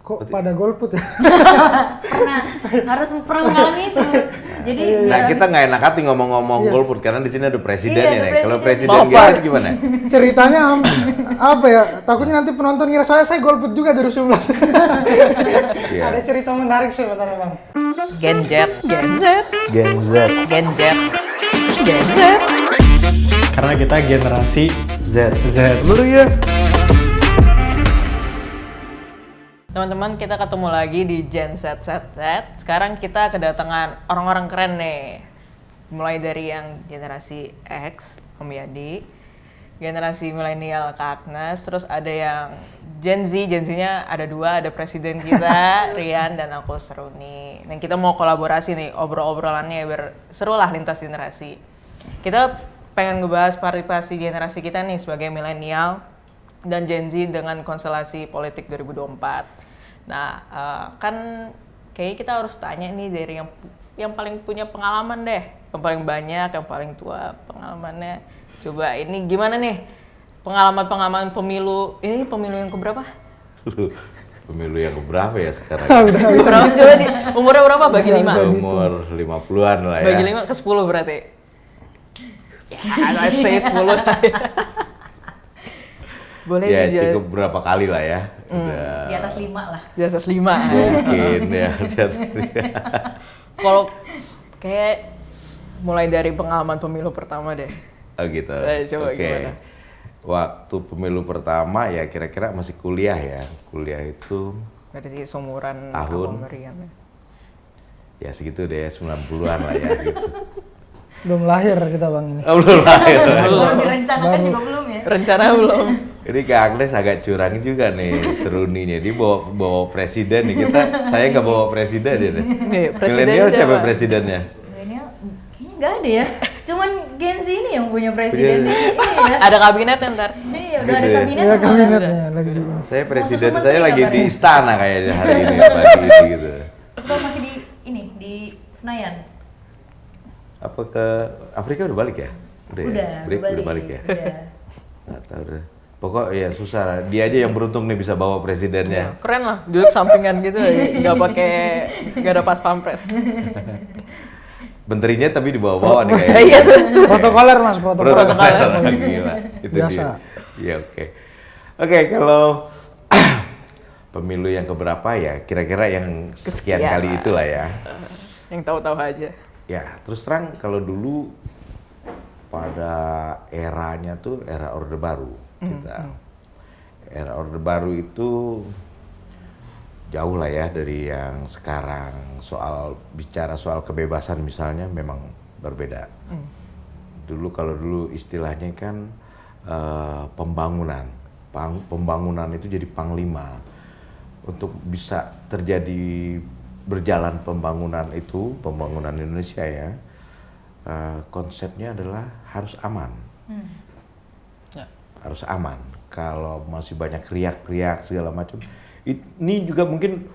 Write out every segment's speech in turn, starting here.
Kok pada golput ya? pernah mengalami itu. Jadi Nah, kita nggak enak hati ngomong-ngomong golput karena di sini ada presidennya ada nih. Kalau presiden. presiden kita itu gimana? Ceritanya apa ya? Takutnya nanti penonton kira saya golput juga 2011. Iya. Ada cerita menarik sih bentar Bang. Gen Z. Gen Z. Karena kita generasi Z. Z. Lu ya? Teman-teman, kita ketemu lagi di Gen Z. Sekarang kita kedatangan orang-orang keren nih. Mulai dari yang generasi X, Om Yadi, generasi milenial Kak Agnes, terus ada yang Gen Z. Gen Z-nya ada dua, ada presiden kita, Rian, dan aku Seruni. Dan kita mau kolaborasi nih, obrol-obrolannya biar seru lah lintas generasi. Kita pengen ngebahas partisipasi generasi kita nih sebagai milenial dan Gen Z dengan konstelasi politik 2024. Nah, kan kayaknya kita harus tanya nih dari yang paling punya pengalaman deh, yang paling banyak, yang paling tua pengalamannya. Coba ini gimana nih pengalaman pemilu? Ini pemilu yang keberapa? Pemilu yang keberapa ya sekarang? Berapa coba nih? Umurnya berapa? Bagi 5. Umur 50-an lah ya. Bagi 5 ke 10 berarti. Ya, let's say 10. Boleh Ya dijelasin. cukup berapa kali lah ya. Udah. di atas 5 lah. Di atas 5. Mungkin ya. Di atas 5. Kalau kayak mulai dari pengalaman pemilu pertama deh. Oh gitu. Coba Oke. gimana? Waktu pemilu pertama ya kira-kira masih kuliah ya. Kuliah itu Berarti seumuran Tahun. sama Rian ya. ya segitu deh 90-an lah ya gitu. Belum lahir kita Bang ini. Oh, belum lahir. Baru direncanakan juga belum ya? Rencana belum? Ini Kak Agnes agak curang juga nih seruninya. Dia bawa presiden nih. Saya nggak bawa presiden ya nih. Nih, presiden Milenial siapa siapa? presidennya? Milenial kayaknya nggak ada ya. Cuman Gen Z ini yang punya presiden. Iya. Ada kabinetnya ntar. Iya, udah ada Gitu ya? kabinet. Ya malah. kabinetnya lagi di Saya presiden, Khusus saya menteri lagi di kabarnya. istana kayaknya hari ini pagi ini gitu. Atau masih di ini di Senayan. Apa ke Afrika udah balik ya? Udah, ya? Udah balik ya? Udah. Nggak tahu deh. Pokok ya susah lah. Dia aja yang beruntung nih bisa bawa presidennya. Keren lah, duduk sampingan gitu, nggak ada pas pampres. Menterinya tapi dibawa-bawa nih kayaknya. Iya tuh. protokoler Mas, protokoler. Protokoler gila. Itu Biasa. dia. Iya oke. Oke kalau pemilu yang keberapa ya kira-kira yang sekian Kesekian kali lah. itulah ya. Yang tahu-tahu aja. Ya terus terang kalau dulu pada eranya tuh era Orde Baru kita. Era Orde Baru itu jauh lah ya dari yang sekarang. Bicara soal kebebasan misalnya memang berbeda. Kalau dulu istilahnya kan pembangunan. Pembangunan itu jadi panglima. Untuk bisa terjadi berjalan pembangunan Indonesia ya, konsepnya adalah harus aman. Ya. Harus aman. Kalau masih banyak riak-riak segala macam, ini juga mungkin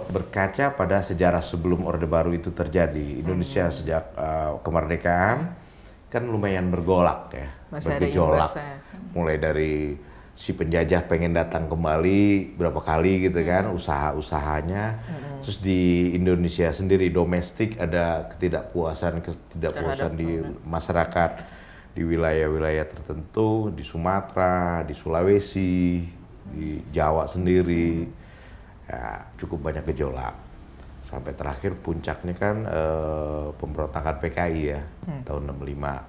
berkaca pada sejarah sebelum Orde Baru itu terjadi. Indonesia sejak kemerdekaan kan lumayan bergolak ya, Masih ada bergejolak. imbasnya. Mulai dari si penjajah pengen datang kembali berapa kali gitu kan, usaha-usahanya. Terus di Indonesia sendiri domestik ada ketidakpuasan di masyarakat di wilayah-wilayah tertentu, di Sumatera, di Sulawesi, di Jawa sendiri. Ya, cukup banyak gejolak. Sampai terakhir puncaknya kan pemberontakan PKI ya, tahun 65.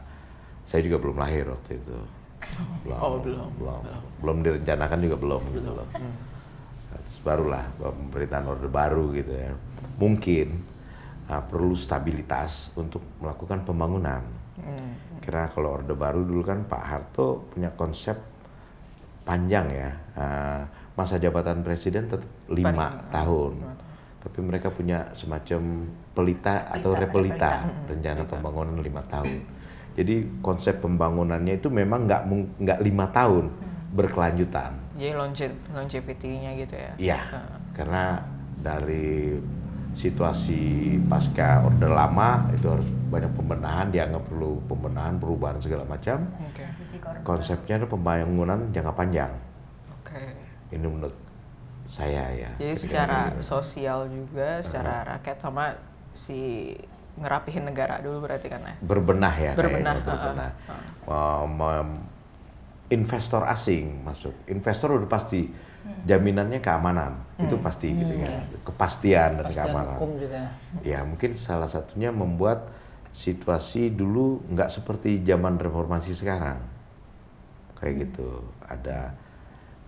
Saya juga belum lahir waktu itu. Belum direncanakan juga belum gitu loh. Terus barulah pemerintahan Orde Baru gitu ya. Mungkin perlu stabilitas untuk melakukan pembangunan. Karena kalau Orde Baru dulu kan Pak Harto punya konsep panjang ya. Masa jabatan presiden tetap 5 tahun. Tapi mereka punya semacam pelita atau repelita, rencana pembangunan 5 tahun. Jadi konsep pembangunannya itu memang nggak 5 tahun, berkelanjutan. Jadi longevity-nya gitu ya? Iya, karena dari situasi pasca Orde Lama itu harus banyak pembenahan, dianggap perlu pembenahan, perubahan segala macam. Oke. Sisi korban. Konsepnya adalah pembangunan jangka panjang. Oke. Ini menurut saya ya. Jadi secara sosial juga, secara rakyat sama si ngerapihin negara dulu berarti kan ya? Berbenah ya, Berbenah, kayaknya, berbenah. Investor asing masuk, investor udah pasti jaminannya keamanan, itu pasti gitu ya, kepastian dan keamanan. Hukum juga. Ya mungkin salah satunya membuat situasi dulu nggak seperti zaman reformasi sekarang, kayak gitu. Ada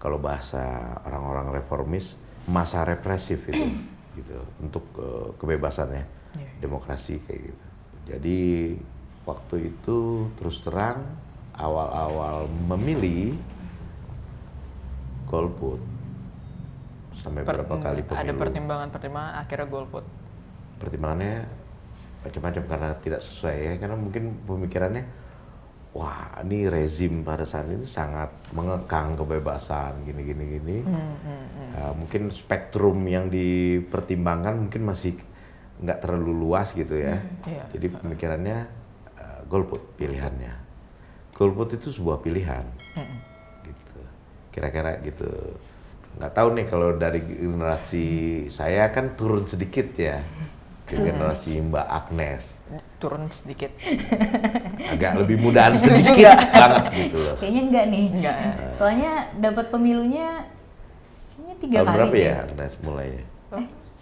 kalau bahasa orang-orang reformis masa represif itu, gitu untuk kebebasannya, demokrasi kayak gitu. Jadi waktu itu terus terang awal-awal memilih golput sampai berapa kali pemilu. Ada pertimbangan-pertimbangan akhirnya golput. Pertimbangannya macam-macam karena tidak sesuai ya, karena mungkin pemikirannya wah ini rezim pada saat ini sangat mengekang kebebasan gini. Mungkin spektrum yang dipertimbangkan mungkin masih nggak terlalu luas gitu ya. Jadi pemikirannya golput pilihannya. Golput itu sebuah pilihan, gitu. Kira-kira gitu. Nggak tahu nih kalau dari generasi saya kan turun sedikit ya. Generasi Mbak Agnes Turun sedikit. agak lebih mudahan sedikit banget gitu loh. Kayaknya enggak nih. Enggak. Soalnya dapat pemilunya kayaknya 3 Tahun kali. berapa deh. ya Agnes mulainya?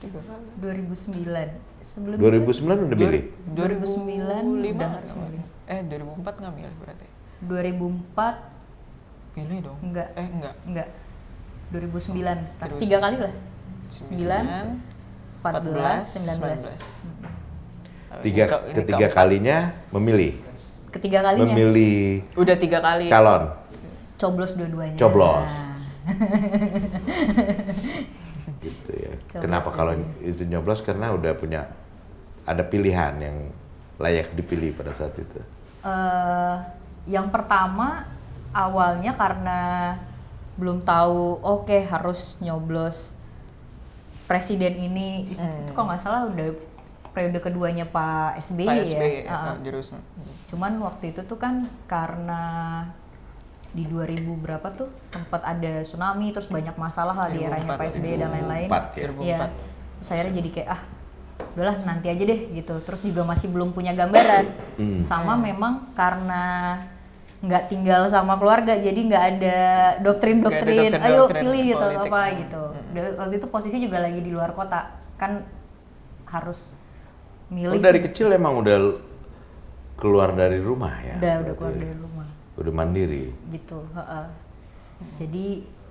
3 kali. 2009. Sebelum 2009 udah milih? 2009 udah harus milih. 2004 nggak milih berarti? 2004 Milih dong. enggak. Enggak. 2009 start. 2009. 3 kali lah. 9, 14, 19. Ketiga kalinya memilih? Ketiga kalinya Memilih Udah 3 kali. calon? coblos dua-duanya. Coblos. Nah. Gitu ya. Coblos Kenapa kalau dua-duanya. itu nyoblos? Karena udah punya, ada pilihan yang layak dipilih pada saat itu. Yang pertama awalnya karena belum tahu oke harus nyoblos presiden ini. Itu kalau nggak salah udah periode keduanya Pak SBY, Pak SBY ya. jurus. Cuman waktu itu tuh kan karena di 2000 berapa tuh sempat ada tsunami, terus banyak masalah lah di eranya 2004, Pak SBY dan lain-lain. 2004 ya? Iya. Terus akhirnya jadi kayak udahlah nanti aja deh gitu. Terus juga masih belum punya gambaran. Sama memang karena nggak tinggal sama keluarga, jadi nggak ada doktrin-doktrin, ayo pilih gitu politik. apa gitu. Waktu itu posisi juga lagi di luar kota, kan harus milih. Dari kecil emang udah keluar dari rumah ya? Udah keluar dari rumah. Udah mandiri? Gitu, jadi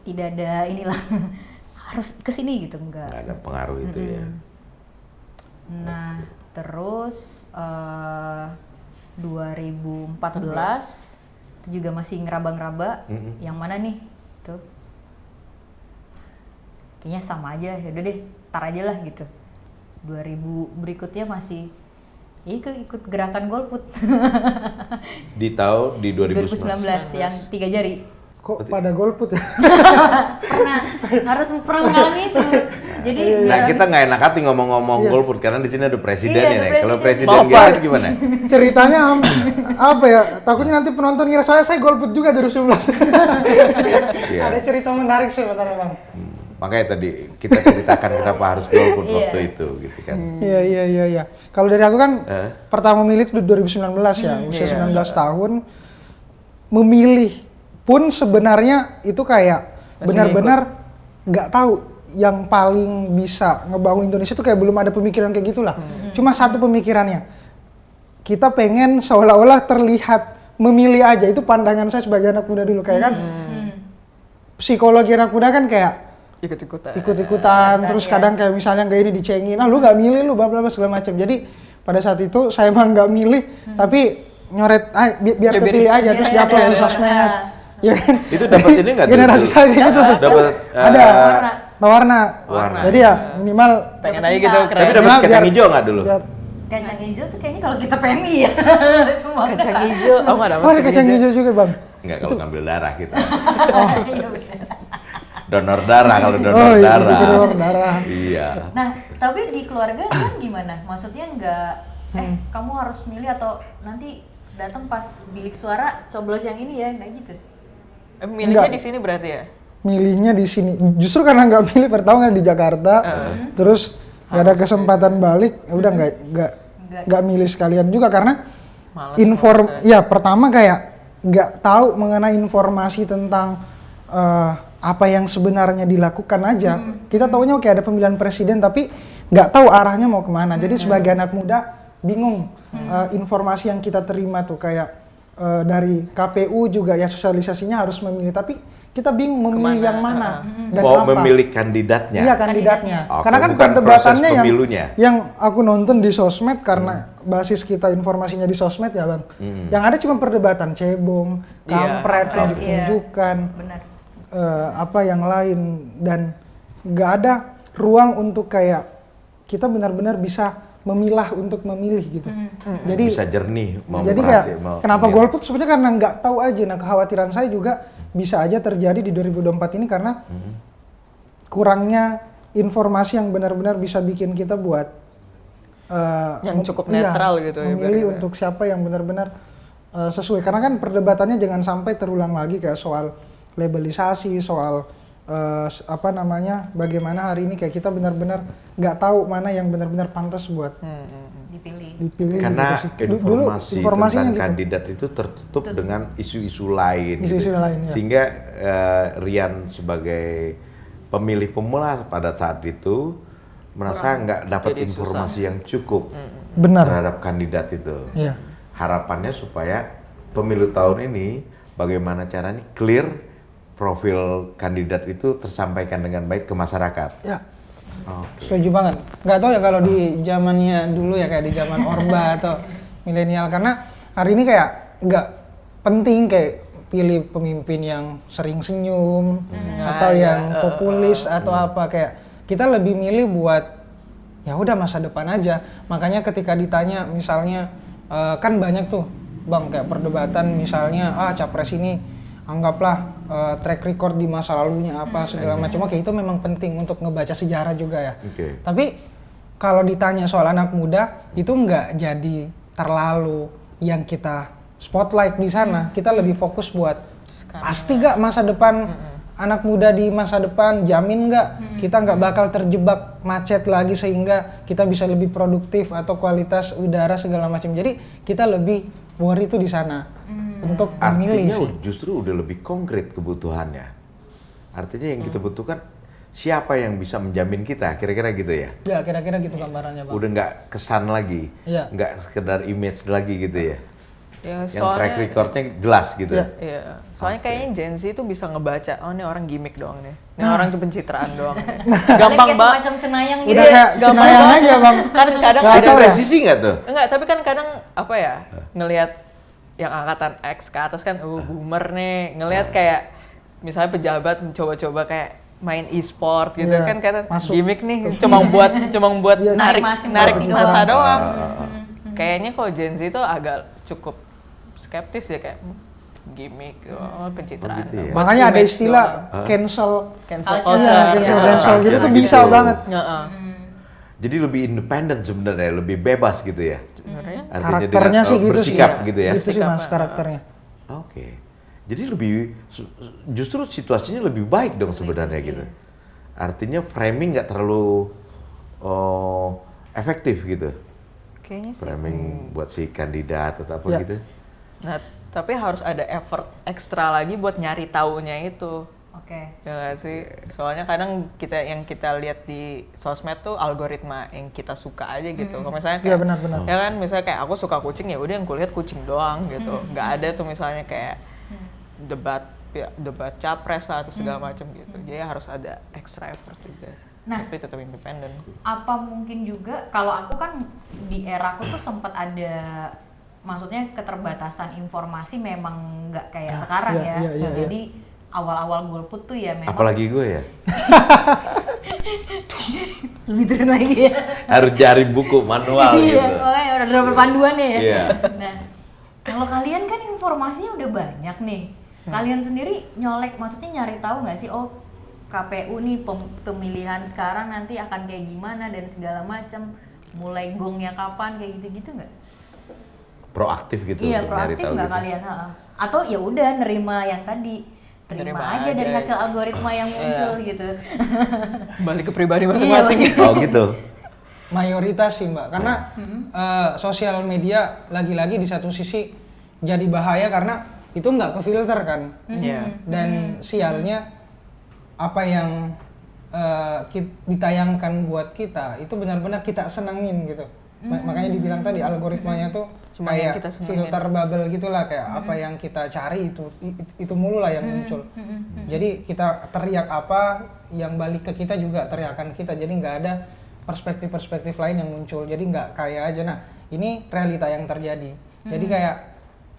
tidak ada inilah harus kesini gitu, enggak. Nggak ada pengaruh itu ya? Nah, terus 2014 itu juga masih ngeraba-ngeraba yang mana nih tuh kayaknya sama aja, yaudah deh tar aja lah gitu. 2000 berikutnya masih ya ikut gerakan golput. Di tahun 2019 yang 3 jari. Kok pada golput ya? Harus pernah mengalami itu. Jadi Nah kita nggak enak hati ngomong-ngomong golput karena di sini ada presidennya Iya, ada nih. Kalau presiden. presiden kita gimana? Ceritanya apa ya? Takutnya nanti penonton kira saya golput juga 2011. Iya. Ada cerita menarik sih bentar Bang. Makanya tadi kita ceritakan kenapa harus golput waktu itu, gitu kan? Iya. Kalau dari aku kan pertama milih itu 2019 ya, usia 19 tahun. Memilih pun sebenarnya itu kayak benar-benar nggak tahu yang paling bisa ngebangun Indonesia itu kayak belum ada pemikiran kayak gitulah. Cuma satu pemikirannya, kita pengen seolah-olah terlihat memilih aja, itu pandangan saya sebagai anak muda dulu kayak kan. Psikologi anak muda kan kayak ikut-ikutan, terus kadang kayak misalnya nggak ini dicengin, lu nggak milih lu bla bla segala macam. Jadi pada saat itu saya emang nggak milih, tapi nyoret biar kepilih aja, terus diupload di sosmed. Ya kan? Itu dapat ini nggak? Generasi saya gitu. Dapat Ada warna. Warna. Jadi ya minimal Pengen aja gitu keren. Tapi dapat Biar- kacang hijau nggak dulu? kacang hijau tuh kayaknya kalau kita PMI ya. Semua Kacang hijau. Oh nggak dapat. oh ada kacang hijau juga Bang. Enggak, kalau ngambil darah kita. Iya benar. Donor darah kalau donor Oh iya, darah. donor darah. Iya. Nah, tapi di keluarga kan gimana? Maksudnya nggak, kamu harus milih atau nanti datang pas bilik suara coblos yang ini ya, nggak gitu? Milihnya Enggak. di sini berarti ya? milihnya di sini. Justru karena nggak milih pertama kan di Jakarta, terus nggak ada kesempatan balik, ya udah nggak milih sekalian juga karena Males, ya pertama kayak nggak tahu mengenai informasi tentang apa yang sebenarnya dilakukan aja. Kita taunya oke ada pemilihan presiden tapi nggak tahu arahnya mau kemana. Jadi sebagai anak muda bingung informasi yang kita terima tuh kayak dari KPU juga ya sosialisasinya harus memilih tapi kita bingung memilih Kemana? yang mana dan Mau apa. memilih kandidatnya. Iya kandidatnya. Oke, Karena kan bukan perdebatannya proses pemilunya. yang aku nonton di sosmed karena basis kita informasinya di sosmed ya bang. Yang ada cuma perdebatan cebong, kampret yang Iya. ditunjukkan, Benar. apa yang lain dan nggak ada ruang untuk kayak kita benar-benar bisa memilah untuk memilih gitu. Jadi Bisa jernih. jadi kayak kenapa golput sebenarnya karena nggak tahu aja. Nah kekhawatiran saya juga bisa aja terjadi di 2024 ini karena kurangnya informasi yang benar-benar bisa bikin kita buat Yang cukup netral gitu ya, memilih berarti. untuk siapa yang benar-benar sesuai. Karena kan perdebatannya jangan sampai terulang lagi kayak soal labelisasi, soal bagaimana hari ini kayak kita benar-benar nggak tahu mana yang benar-benar pantas buat dipilih. Karena gitu sih. Dulu informasinya tentang gitu. kandidat itu tertutup dengan isu-isu lain. Isu-isu lain, ya. Sehingga Rian sebagai pemilih pemula pada saat itu merasa nggak dapat Jadi informasi yang cukup Benar. terhadap kandidat itu. Iya. Harapannya supaya pemilu tahun ini bagaimana caranya clear profil kandidat itu tersampaikan dengan baik ke masyarakat. Ya. Oke. Setuju banget. Nggak tahu ya kalau di zamannya dulu ya kayak di zaman Orba atau milenial karena hari ini kayak nggak penting kayak pilih pemimpin yang sering senyum atau yang populis atau apa kayak kita lebih milih buat ya udah masa depan aja. Makanya ketika ditanya misalnya kan banyak tuh bang kayak perdebatan misalnya capres ini anggaplah track record di masa lalunya apa segala macam. Oke itu memang penting untuk ngebaca sejarah juga ya. Oke. Tapi kalau ditanya soal anak muda itu nggak jadi terlalu yang kita spotlight di sana. Kita lebih fokus buat pasti nggak masa depan anak muda di masa depan jamin nggak kita nggak bakal terjebak macet lagi sehingga kita bisa lebih produktif atau kualitas udara segala macam. Jadi kita lebih worry itu di sana. Untuk memilih Artinya sih. justru udah lebih konkret kebutuhannya. Artinya yang kita butuhkan siapa yang bisa menjamin kita, kira-kira gitu ya. Ya kira-kira gitu gambarannya bang. Udah nggak kesan lagi, Iya. nggak sekedar image lagi gitu ya. Ya, Yang track recordnya jelas gitu. Iya. Iya, soalnya kayaknya Gen Z itu bisa ngebaca, oh ini orang gimmick doang nih, ini orang tuh pencitraan doang nih. Gampang Kayak banget. semacam cenayang gitu. Udah kayak gampang cenayang banget. aja bang. Kan kadang Nggak Ada tahu ya. presisi nggak tuh? enggak, tapi kan kadang apa ya, ngelihat yang angkatan X ke atas kan, boomer nih, ngelihat kayak misalnya pejabat coba-coba kayak main e-sport gitu Iya, kan, kata masuk. gimmick nih, cuma buat Iya, narik narik masa doang. doang. Kayaknya kalau Gen Z itu agak cukup skeptis ya kayak gimmick, pencitraan. gitu ya. Buat Makanya ada image istilah doang. cancel Cancel Culture. Iya, culture. cancel gitu tuh bisa Gitu. banget. Heeh. Jadi lebih independen sebenarnya, lebih bebas gitu ya. Sebenarnya Artinya Karakternya dengan, sih gitu bersikap sih. gitu ya. Gitu sih mas karakternya. Oke. Jadi lebih justru situasinya lebih baik dong sebenarnya gitu. Artinya framing nggak terlalu efektif gitu. kayaknya sih. Framing buat si kandidat atau apa Ya. gitu. Nah, tapi harus ada effort ekstra lagi buat nyari taunya itu. Oke. Ya nggak sih? Soalnya kadang yang kita lihat di sosmed tuh algoritma yang kita suka aja gitu. Kalau misalnya Iya kayak, benar-benar. ya kan misalnya kayak aku suka kucing ya udah yang kulihat kucing doang gitu. Nggak ada tuh misalnya kayak debat capres lah atau segala macam gitu. Jadi harus ada extra effort juga. Nah. Tapi tetap independen. Apa mungkin juga kalau aku kan di era aku tuh sempat ada maksudnya keterbatasan informasi memang nggak kayak sekarang iya, ya. iya, iya. Jadi awal-awal golput tuh ya memang Apalagi gue ya. lebih turun lagi ya. Harus cari buku manual Iya, gitu. makanya udah ada panduan ya. Iya. Nah, kalau kalian kan informasinya udah banyak nih. Kalian sendiri nyolek, maksudnya nyari tahu nggak sih, oh KPU nih pemilihan sekarang nanti akan kayak gimana dan segala macam, mulai gongnya kapan kayak gitu-gitu nggak? Proaktif gitu Iya untuk nyari proaktif tahu nggak gitu. kalian? Ha-ha. Atau ya udah nerima yang tadi terima aja dari hasil algoritma yang muncul gitu. Balik ke pribadi masing-masing. Oh gitu. Mayoritas sih Mbak, karena sosial media lagi-lagi di satu sisi jadi bahaya karena itu nggak kefilter kan. Dan sialnya apa yang ditayangkan buat kita itu benar-benar kita senengin gitu. Makanya dibilang tadi algoritmanya tuh Cuma yang kayak kita senengin. filter bubble gitulah, kayak apa yang kita cari itu mulu lah yang muncul. Jadi kita teriak apa yang balik ke kita juga teriakan kita, jadi nggak ada perspektif-perspektif lain yang muncul, jadi nggak kaya aja. Nah ini realita yang terjadi, jadi kayak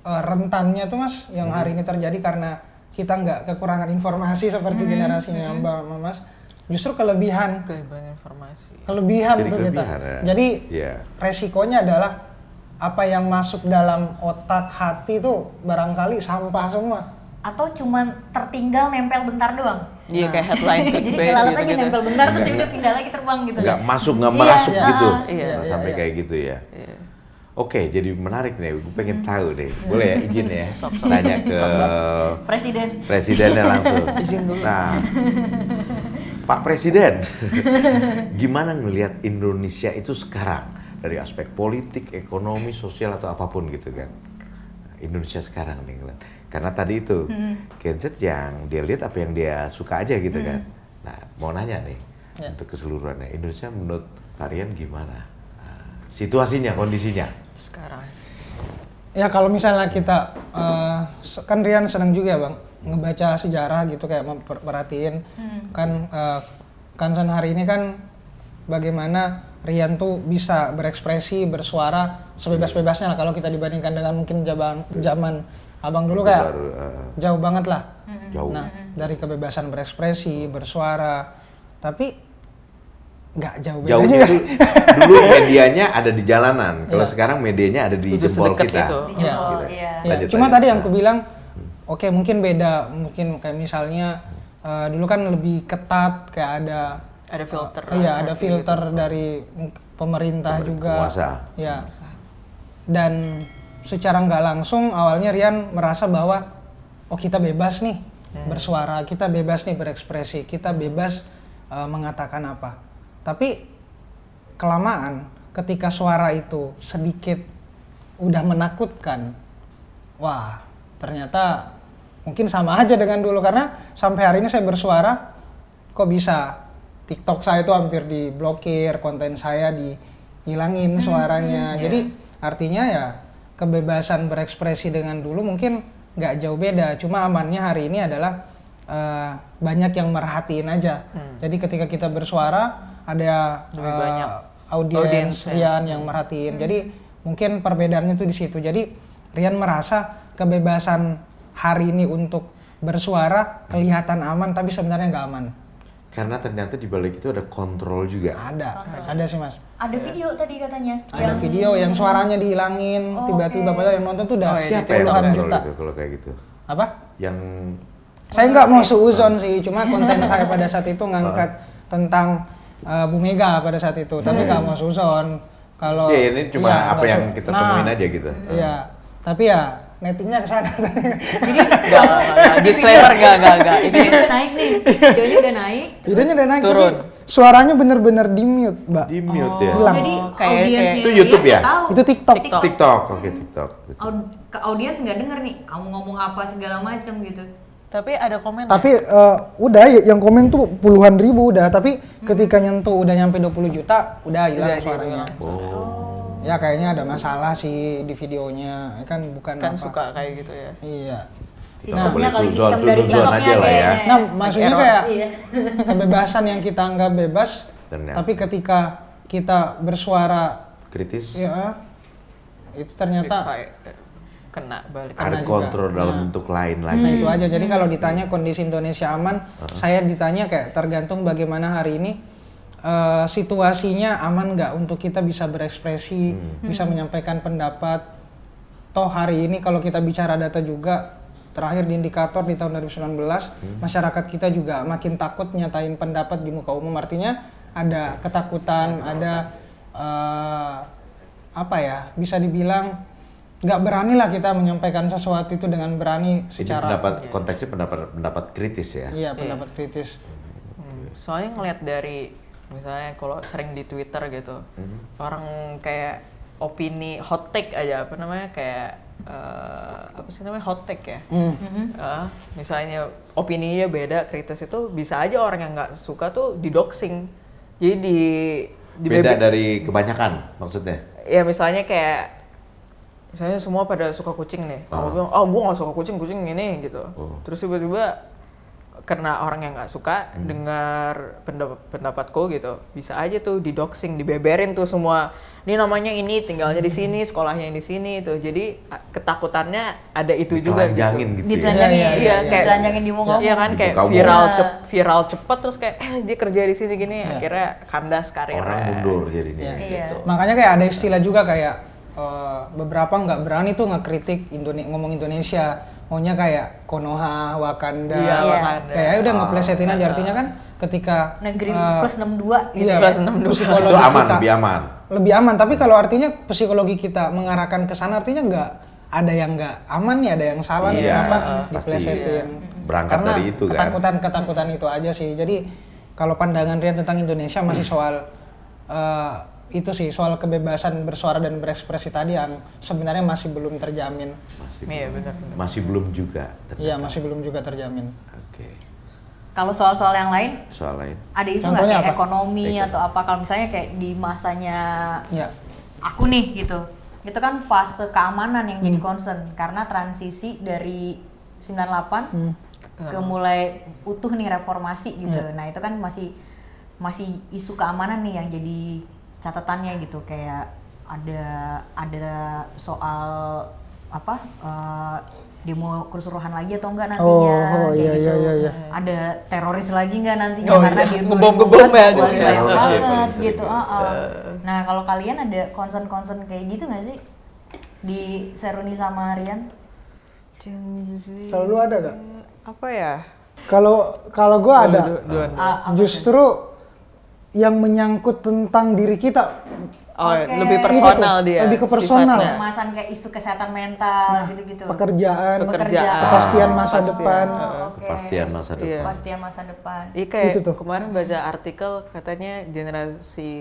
rentannya tuh Mas yang hari ini terjadi karena kita nggak kekurangan informasi seperti generasinya Mbak Mas, justru kelebihan Informasi. Jadi tuh kita. kelebihan, ya. Jadi Iya. resikonya adalah apa yang masuk dalam otak hati tuh barangkali sampah semua. Atau cuman tertinggal nempel bentar doang. Iya kayak headline Jadi clickbait kelalat aja gitu-gitu. nempel bentar terus udah pindah lagi terbang gitu. Nggak masuk Iya, gitu. iya, Nggak sampai kayak gitu ya. Iya. Oke, jadi menarik nih. Gue pengen tahu deh. Boleh ya izin ya? Nanya ke Presiden. presidennya langsung. Nah, Pak Presiden, gimana ngelihat Indonesia itu sekarang dari aspek politik, ekonomi, sosial atau apapun gitu kan? Indonesia sekarang nih, karena tadi itu Gen Z yang dia lihat apa yang dia suka aja gitu kan. Nah, mau nanya nih untuk keseluruhannya, Indonesia menurut Varian gimana? Nah, situasinya, kondisinya? Sekarang. Ya kalau misalnya kita kan Rian senang juga ya Bang ngebaca sejarah gitu, kayak memperhatiin kan Kansan hari ini kan bagaimana Rian tuh bisa berekspresi, bersuara sebebas-bebasnya lah kalau kita dibandingkan dengan mungkin zaman Abang dulu kayak jauh banget lah. Jauh. Nah, dari kebebasan berekspresi, bersuara, tapi nggak jauh beda Jauhnya juga tuh, sih. dulu medianya ada di jalanan, kalau sekarang medianya ada di Udah jempol sedekat kita. itu. Di Iya. jempol, Gitu. iya. Ya, Lanjut, cuma lanjut. tadi yang aku bilang, oke mungkin beda, mungkin kayak misalnya dulu kan lebih ketat, kayak ada Ada filter. iya ada filter dari pemerintah juga. Penguasa. Ya. Dan secara nggak langsung awalnya Rian merasa bahwa oh kita bebas nih bersuara, kita bebas nih berekspresi, kita bebas mengatakan apa. Tapi kelamaan ketika suara itu sedikit udah menakutkan, wah ternyata mungkin sama aja dengan dulu, karena sampai hari ini saya bersuara kok bisa TikTok saya itu hampir diblokir, konten saya dihilangin suaranya. Jadi artinya ya kebebasan berekspresi dengan dulu mungkin nggak jauh beda, cuma amannya hari ini adalah banyak yang merhatiin aja. Jadi ketika kita bersuara ada Lebih banyak audiens audiensnya. Rian yang merhatiin. Jadi mungkin perbedaannya tuh di situ. Jadi Rian merasa kebebasan hari ini untuk bersuara kelihatan aman, tapi sebenarnya nggak aman. Karena ternyata di balik itu ada kontrol juga. Ada sih Mas. Ada video tadi katanya. Ada video yang suaranya dihilangin tiba-tiba, padahal yang nonton tuh udah Siapa yang puluhan kontrol juta. itu kalau kayak gitu? Apa? Yang Saya nggak mau seuzon sih, cuma konten saya pada saat itu ngangkat tentang Bu Mega pada saat itu, tapi nggak mau seuzon. Kalau ya ini cuma iya, apa nggak yang su- kita temuin aja gitu. Iya, tapi ya nettingnya ke sana. Jadi Enggak, disclaimer enggak. Ini videonya udah naik nih. Videonya udah naik. Videonya udah naik, Turun. tapi suaranya bener-bener di mute, Mbak. Di mute ya. Hilang. Jadi Kayak- audiensnya itu dia YouTube ya? nggak tahu. Itu TikTok. TikTok, oke TikTok. Betul. Ke audiens nggak denger nih, kamu ngomong apa segala macem gitu. tapi ada komen. Tapi udah yang komen tuh puluhan ribu udah, tapi ketika nyentuh udah nyampe 20 juta udah hilang suaranya. Oh. Ya kayaknya ada masalah sih di videonya, kan bukan kan apa. suka kayak gitu ya. Iya. Sistemnya boleh kali suzon, sistem dari suzon TikToknya aja lah ya. kayaknya. Nah, maksudnya Error. kayak Iya. kebebasan yang kita anggap bebas, Ternyata. tapi ketika kita bersuara, Kritis. ya itu ternyata Kena balik. Kena Ada juga. kontrol dalam bentuk lain lagi. nah itu aja. Jadi kalau ditanya kondisi Indonesia aman, saya ditanya kayak tergantung bagaimana hari ini situasinya aman nggak untuk kita bisa berekspresi, bisa menyampaikan pendapat. Toh hari ini kalau kita bicara data juga, terakhir di indikator di tahun 2019, masyarakat kita juga makin takut nyatain pendapat di muka umum. Artinya ada ketakutan, ada apa ya, bisa dibilang nggak berani lah kita menyampaikan sesuatu itu dengan berani Ini secara konteksnya pendapat kritis ya. iya pendapat kritis. Soalnya ngeliat dari misalnya kalau sering di Twitter gitu, orang kayak opini hot take aja apa namanya kayak apa sih namanya hot take ya. Misalnya opininya beda kritis itu bisa aja orang yang nggak suka tuh didoxing. Jadi di Beda dari kebanyakan maksudnya. ya misalnya kayak misalnya semua pada suka kucing nih, aku bilang, gue nggak suka kucing ini gitu. Terus tiba-tiba karena orang yang nggak suka dengar pendapatku gitu, bisa aja tuh didoxing, dibeberin tuh semua. Ini namanya ini, tinggalnya di sini, sekolahnya di sini tuh. Jadi ketakutannya ada itu juga. Ditelanjangin gitu ya. Ditelanjangin, Iya, kayak ditelanjangin di mau ngomong. Iya kan kayak Dibuka viral cepet terus kayak dia kerja di sini gini, akhirnya kandas karirnya. Orang mundur jadinya. Iya. Makanya kayak ada istilah juga kayak beberapa nggak berani tuh ngekritik ngomong Indonesia, maunya kayak Konoha, Wakanda, Iya, Wakanda. kayak udah ngeplesetin aja artinya kan ketika Negeri plus 62 gitu. iya, Plus 62. psikologi Itu aman, kita lebih aman. tapi kalau artinya psikologi kita mengarahkan ke sana artinya nggak ada yang nggak aman nih, ada yang salah nih, Iya, kenapa pasti diplesetin berangkat karena dari itu kan. ketakutan itu aja sih. Jadi kalau pandangan Rian tentang Indonesia masih soal itu sih, soal kebebasan bersuara dan berekspresi tadi yang sebenarnya masih belum terjamin. Iya benar. Masih belum juga. Iya, masih belum juga terjamin. Oke. Kalau soal-soal yang lain, Soal lain. ada isu nggak Contohnya kayak apa? ekonomi atau apa? Kalau misalnya kayak di masanya Ya. aku nih gitu, itu kan fase keamanan yang jadi concern karena transisi dari 98 ke mulai utuh nih reformasi gitu. Nah itu kan masih isu keamanan nih yang jadi catatannya gitu, kayak ada soal apa demo kerusuhan lagi atau enggak nantinya kayak gitu. Ada teroris lagi enggak nantinya karena di ngebom-ngebom ya, banyak teroris ya, banget paling sering gitu. Nah kalau kalian ada concern kayak gitu nggak sih di Seruni sama Rian? Kalau lu ada nggak? Apa ya? Kalau gue ada. Apa Justru yang menyangkut tentang diri kita. Oke. Lebih personal dia. Lebih ke personal. sifatnya. kecemasan kayak isu kesehatan mental gitu-gitu. Pekerjaan, Pekerjaan. kepastian masa depan. Oke. Kepastian masa depan. Iya. Kepastian masa depan. Iya kayak Itu tuh. kemarin baca artikel katanya generasi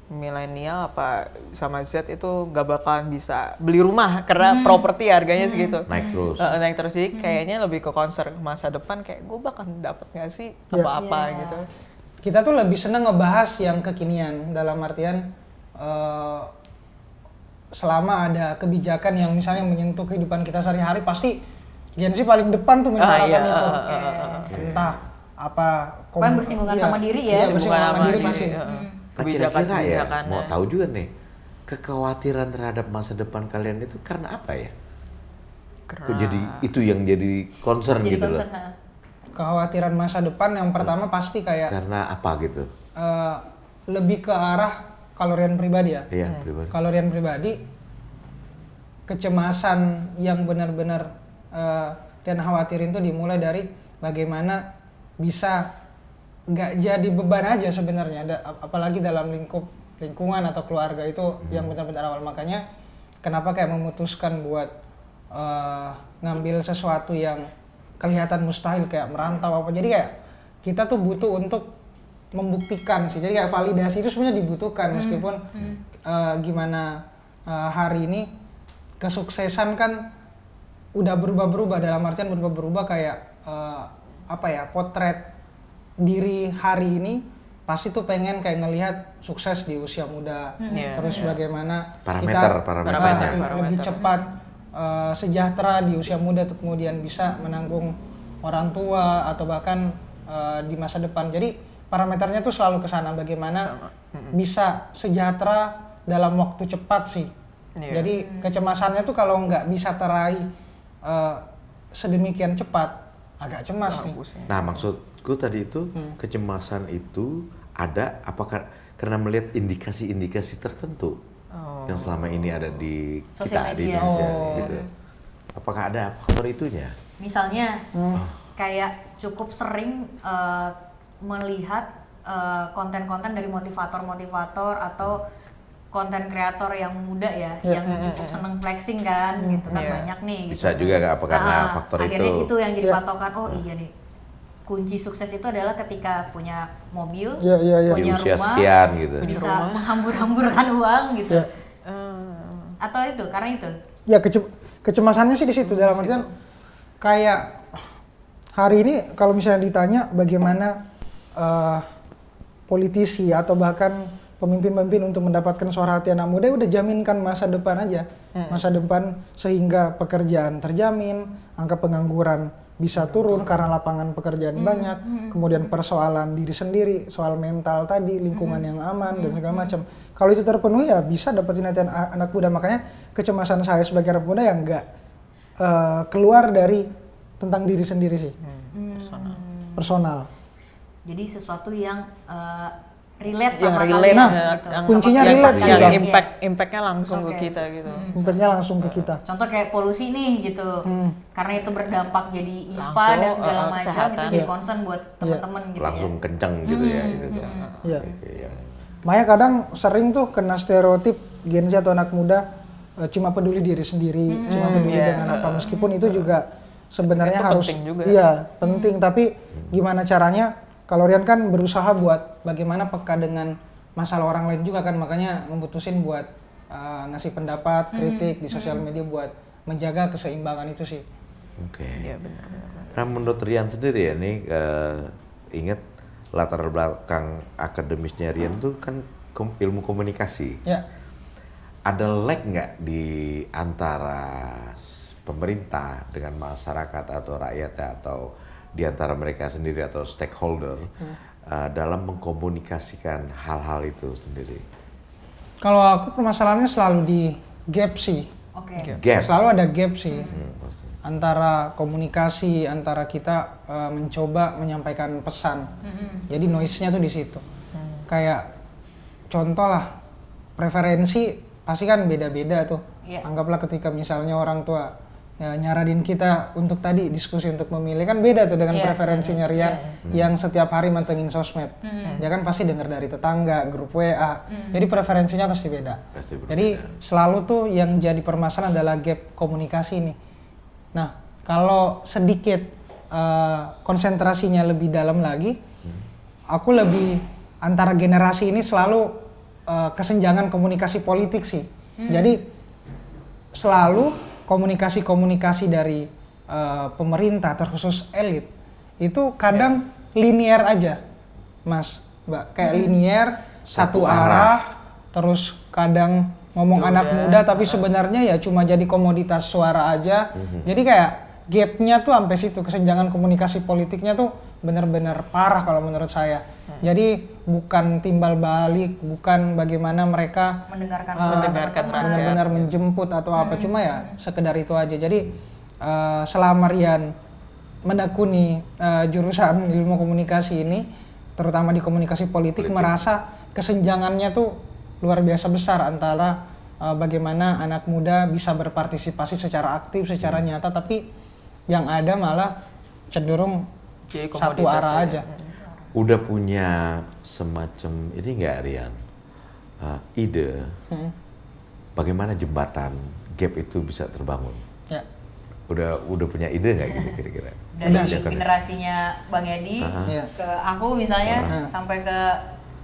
milenial apa sama Z itu gak bakalan bisa beli rumah karena properti harganya segitu. Naik terus. Naik terus jadi kayaknya lebih ke concern masa depan kayak gue bakal dapet gak sih apa-apa gitu. Kita tuh lebih seneng ngebahas yang kekinian dalam artian selama ada kebijakan yang misalnya menyentuh kehidupan kita sehari-hari pasti Gen Z paling depan tuh menyuarakan itu. Entah apa Pokoknya bersinggungan sama diri ya. Iya, bersinggungan sama diri pasti. Nah, kira-kira ya, Kebijakan-kebijakannya. mau tahu juga nih, kekhawatiran terhadap masa depan kalian itu karena apa ya? Kok jadi itu yang jadi concern Jadi gitu loh? concern, Kekhawatiran masa depan yang pertama pasti kayak Karena apa gitu? lebih ke arah kalau Rian pribadi ya. Iya, pribadi. Kalau Rian pribadi, kecemasan yang benar-benar Rian khawatirin tuh dimulai dari bagaimana bisa nggak jadi beban aja sebenarnya, apalagi dalam lingkungan atau keluarga itu yang benar-benar awal. Makanya kenapa kayak memutuskan buat ngambil sesuatu yang kelihatan mustahil kayak merantau apa. Jadi kayak kita tuh butuh untuk membuktikan sih. Jadi kayak validasi itu sebenarnya dibutuhkan meskipun gimana hari ini kesuksesan kan udah berubah-berubah, dalam artian berubah-berubah kayak apa ya, potret diri hari ini pasti tuh pengen kayak ngelihat sukses di usia muda, terus bagaimana kita lebih cepat sejahtera di usia muda, kemudian bisa menanggung orang tua atau bahkan di masa depan. Jadi parameternya tuh selalu ke sana, bagaimana bisa sejahtera dalam waktu cepat sih. Jadi kecemasannya tuh kalau nggak bisa teraih sedemikian cepat, agak cemas nih. Nah, maksudku tadi itu kecemasan itu ada apakah karena melihat indikasi-indikasi tertentu yang selama ini ada di kita di Indonesia gitu. Apakah ada faktor itunya? Misalnya kayak cukup sering melihat konten-konten dari motivator-motivator atau konten kreator yang muda ya, Iya. yang cukup seneng flexing kan, gitu kan banyak nih. Bisa gitu. juga apa karena faktor akhirnya itu yang jadi Iya. patokan. Oh iya nih, kunci sukses itu adalah ketika punya mobil, Iya, iya, iya. di punya usia rumah, sekian gitu. bisa menghambur-hamburkan uang gitu. Iya. Atau itu karena itu. Ya kecemasannya sih di situ, dalam artian kayak hari ini kalau misalnya ditanya bagaimana politisi atau bahkan pemimpin-pemimpin untuk mendapatkan suara hati anak muda, udah jaminkan masa depan aja. Masa depan sehingga pekerjaan terjamin, angka pengangguran bisa turun karena lapangan pekerjaan banyak, kemudian persoalan diri sendiri, soal mental tadi, lingkungan yang aman dan segala macam. Kalau itu terpenuhi ya bisa dapetin hati anak muda. Makanya kecemasan saya sebagai anak muda yang nggak keluar dari tentang diri sendiri sih, personal. Jadi sesuatu yang relate Yang sama relate, kalian Nah, gitu. kuncinya Sama relate sih, kalian. Bang. Iya. Impactnya langsung Oke. ke kita gitu. Impactnya langsung ke kita. Contoh kayak polusi nih gitu, karena itu berdampak jadi ISPA Langsung, dan segala macam, itu kesehatan. jadi Iya. concern buat teman-teman gitu Langsung ya. kenceng gitu ya itu. Iya. Oke, ya. Makanya kadang sering tuh kena stereotip Gen Z atau anak muda cuma peduli diri sendiri, cuma peduli dengan apa, meskipun itu juga sebenarnya Itu harus penting juga. iya penting, tapi gimana caranya? Kalau Rian kan berusaha buat bagaimana peka dengan masalah orang lain juga kan, makanya memutusin buat ngasih pendapat, kritik di sosial media buat menjaga keseimbangan itu sih. Oke. Iya benar. Nah menurut Rian sendiri ya nih, ingat latar belakang akademisnya Rian tuh kan ilmu komunikasi. Ya, Ada lag nggak di antara pemerintah dengan masyarakat atau rakyatnya atau di antara mereka sendiri atau stakeholder dalam mengkomunikasikan hal-hal itu sendiri? kalau aku permasalahannya selalu di gap sih, Oke. Gap. selalu ada gap sih. Pasti. Antara komunikasi antara kita mencoba menyampaikan pesan. Jadi noise-nya tuh di situ. Kayak contoh lah, preferensi pasti kan beda-beda tuh. Iya. Anggaplah ketika misalnya orang tua ya, nyaranin kita untuk tadi diskusi untuk memilih, kan beda tuh dengan Iya. preferensinya Rian yang setiap hari mantengin sosmed. Dia kan pasti dengar dari tetangga, grup WA. Jadi preferensinya pasti beda. Pasti berbeda. Jadi selalu tuh yang jadi permasalahan adalah gap komunikasi nih. Nah, kalau sedikit konsentrasinya lebih dalam lagi, aku lebih antara generasi ini selalu kesenjangan komunikasi politik sih. Jadi selalu komunikasi-komunikasi dari pemerintah terkhusus elit itu kadang linear aja, Mas, Mbak. Kayak linear, satu arah, terus kadang ngomong anak muda tapi sebenarnya ya cuma jadi komoditas suara aja. Jadi kayak gapnya tuh sampai situ, kesenjangan komunikasi politiknya tuh benar-benar parah kalau menurut saya. Jadi bukan timbal balik, bukan bagaimana mereka Mendengarkan Mendengarkan teman-teman. benar-benar menjemput atau apa, cuma ya sekedar itu aja. Jadi selama Rian menekuni jurusan ilmu komunikasi ini, terutama di komunikasi politik, merasa kesenjangannya tuh luar biasa besar antara bagaimana anak muda bisa berpartisipasi secara aktif, secara nyata, tapi yang ada malah cenderung Jadi satu komoditas arah aja. Udah punya semacam ini nggak Rian? Ide bagaimana jembatan gap itu bisa terbangun? Ya. Udah punya ide nggak gitu kira-kira? Dari Udah. generasinya Bang Edi Iya. ke aku misalnya sampai ke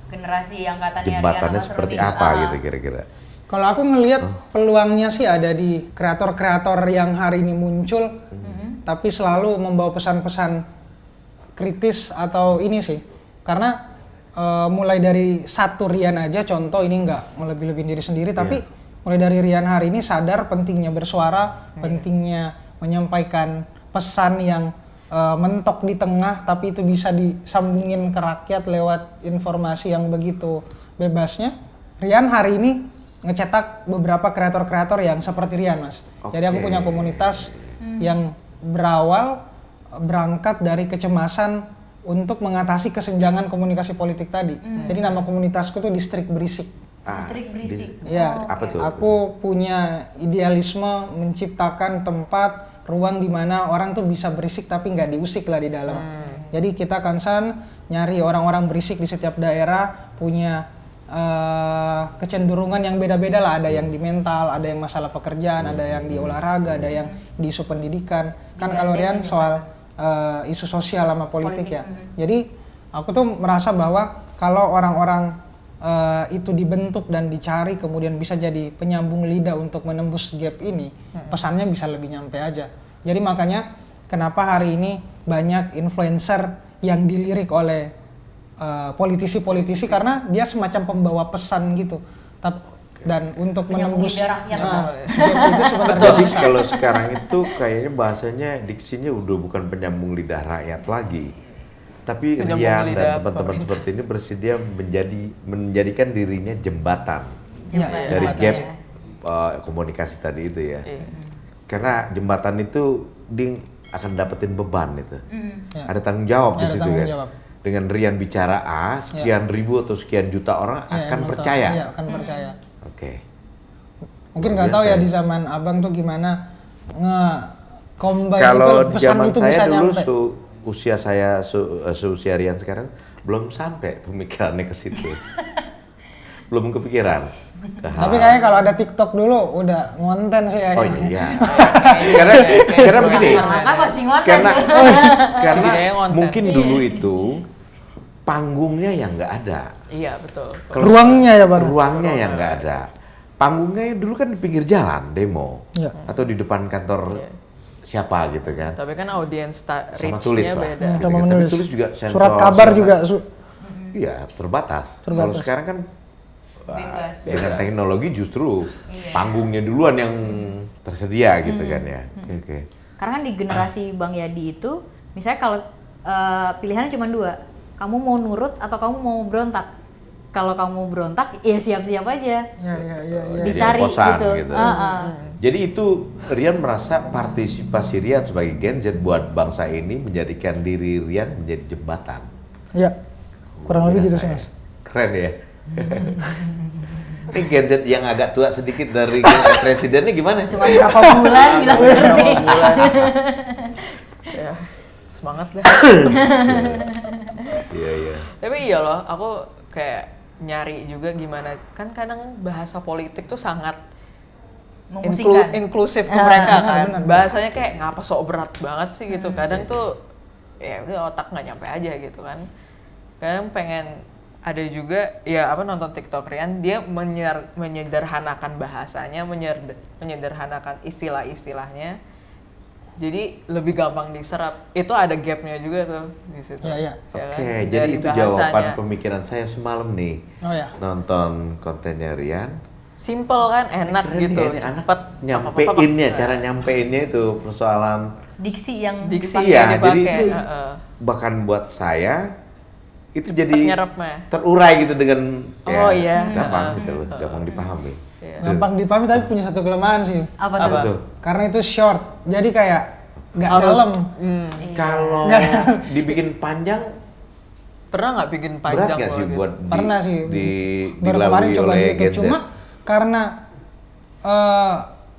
generasi yang katanya Jembatannya seperti apa gitu kira-kira? Kalau aku ngelihat peluangnya sih ada di kreator-kreator yang hari ini muncul, tapi selalu membawa pesan-pesan kritis atau ini sih. Karena mulai dari satu Rian aja, contoh ini nggak melebih-lebihin diri sendiri, tapi mulai dari Rian hari ini sadar pentingnya bersuara, pentingnya menyampaikan pesan yang mentok di tengah, tapi itu bisa disambungin ke rakyat lewat informasi yang begitu bebasnya. Rian hari ini ngecetak beberapa kreator-kreator yang seperti Rian, Mas. Jadi aku punya komunitas yang berangkat dari kecemasan untuk mengatasi kesenjangan komunikasi politik tadi. Jadi nama komunitasku tuh Distrik Berisik. Distrik Berisik. Ya, Apa tuh? aku punya idealisme menciptakan tempat, ruang di mana orang tuh bisa berisik tapi nggak diusik lah di dalam. Jadi kita concern nyari orang-orang berisik di setiap daerah, punya kecenderungan yang beda-beda lah. Ada yang di mental, ada yang masalah pekerjaan, ada yang di olahraga, ada yang di isu pendidikan. Kan kalau Rian soal isu sosial sama politik ya. Jadi aku tuh merasa bahwa kalau orang-orang itu dibentuk dan dicari kemudian bisa jadi penyambung lidah untuk menembus gap ini, pesannya bisa lebih nyampe aja. Jadi makanya kenapa hari ini banyak influencer yang dilirik oleh politisi-politisi karena dia semacam pembawa pesan gitu. Dan untuk Penyambung menembus lidah rakyat. gap itu sebenarnya Tapi bisa. kalau sekarang itu kayaknya bahasanya diksinya udah bukan penyambung lidah rakyat lagi. Tapi Penyambung Rian lidah dan teman-teman seperti ini bersedia menjadikan dirinya jembatan Jembatan. dari Jembatan, gap ya. komunikasi tadi itu ya. Iya. Karena jembatan itu dia akan dapetin beban itu. Ya. Ada tanggung jawab di Ya, ada situ tanggung kan. jawab. Dengan Rian bicara A, sekian ribu atau sekian juta orang Ya, akan emang percaya. Iya, akan percaya. Oke. Mungkin Luar nggak tahu biasa ya ya. di zaman abang tuh gimana nge-combine Kalau itu di pesan zaman itu saya bisa dulu nyampe. usia saya seusia Rian sekarang belum sampai pemikirannya ke situ. Belum kepikiran. Ke hal- Tapi kayaknya kalau ada TikTok dulu udah ngonten sih Oh kayaknya. iya. karena begini. Karena masih ngotot. Karena karena Segidanya konten. mungkin dulu itu panggungnya yang nggak ada. Iya, betul. Kalau Ruangnya ya, Bang. Ruangnya yang nggak ada. Panggungnya dulu kan di pinggir jalan demo Iya. atau di depan kantor Iya. siapa gitu kan. Tapi kan audience Sama tulis reach-nya lah. beda. Gitu Sama kan. Tapi menulis. tulis juga sensor, Surat kabar segala juga. Iya, terbatas. Kalau Terbatas. sekarang kan Bebas. dengan teknologi justru panggungnya duluan yang tersedia gitu kan ya. Oke. Karena kan di generasi Bang Yadi itu, misalnya kalau pilihannya cuma dua, kamu mau nurut atau kamu mau berontak. Kalau kamu berontak, ya siap-siap aja, Iya. dicari Oposan gitu. gitu. Heeh. Jadi itu Rian merasa partisipasi Rian sebagai Gen Z buat bangsa ini menjadikan diri Rian menjadi jembatan. Iya. Kurang lebih gitu sih, Biasa Mas. ya. Keren ya. Ini Gen Z yang agak tua sedikit dari Gen Z presidennya gimana? Cuma berapa bulan bilang sering. Ya, semangat deh. Iya. Tapi iya loh, aku kayak nyari juga gimana, kan kadang bahasa politik tuh sangat Memusingkan. inklusif ke Ah, mereka benar, kan. benar. Bahasanya kayak ngapa sok berat banget sih gitu. Kadang tuh ya udah otak nggak nyampe aja gitu kan. Kadang pengen ada juga ya apa nonton TikTok Rian, dia menyederhanakan bahasanya, menyederhanakan istilah-istilahnya. Jadi lebih gampang diserap. Itu ada gapnya juga tuh di situ. Iya. Ya kan? Oke, jadi Dari itu jawaban bahasanya. pemikiran saya semalam nih. Oh ya. Nonton kontennya Rian. Simple kan, enak Keren gitu, ya, ini anak cepet. nyampeinnya, cara nyampeinnya itu persoalan Diksi yang Diksi dipakai. Iya, yang jadi dipakai. itu bahkan buat saya itu jadi nyerapnya. terurai gitu dengan Oh, iya. gampang gitu loh, gampang dipahami. Iya. Gampang dipahami tapi punya satu kelemahan sih. Apa Apa? tuh? Tuh. Karena itu short. Jadi kayak nggak Harus- dalam. Kalau Nggak. dibikin panjang Pernah nggak bikin berat panjang nggak sih gitu? buat Pernah sih. Baru kemarin dilalui coba oleh gitu. Gen Z? Cuma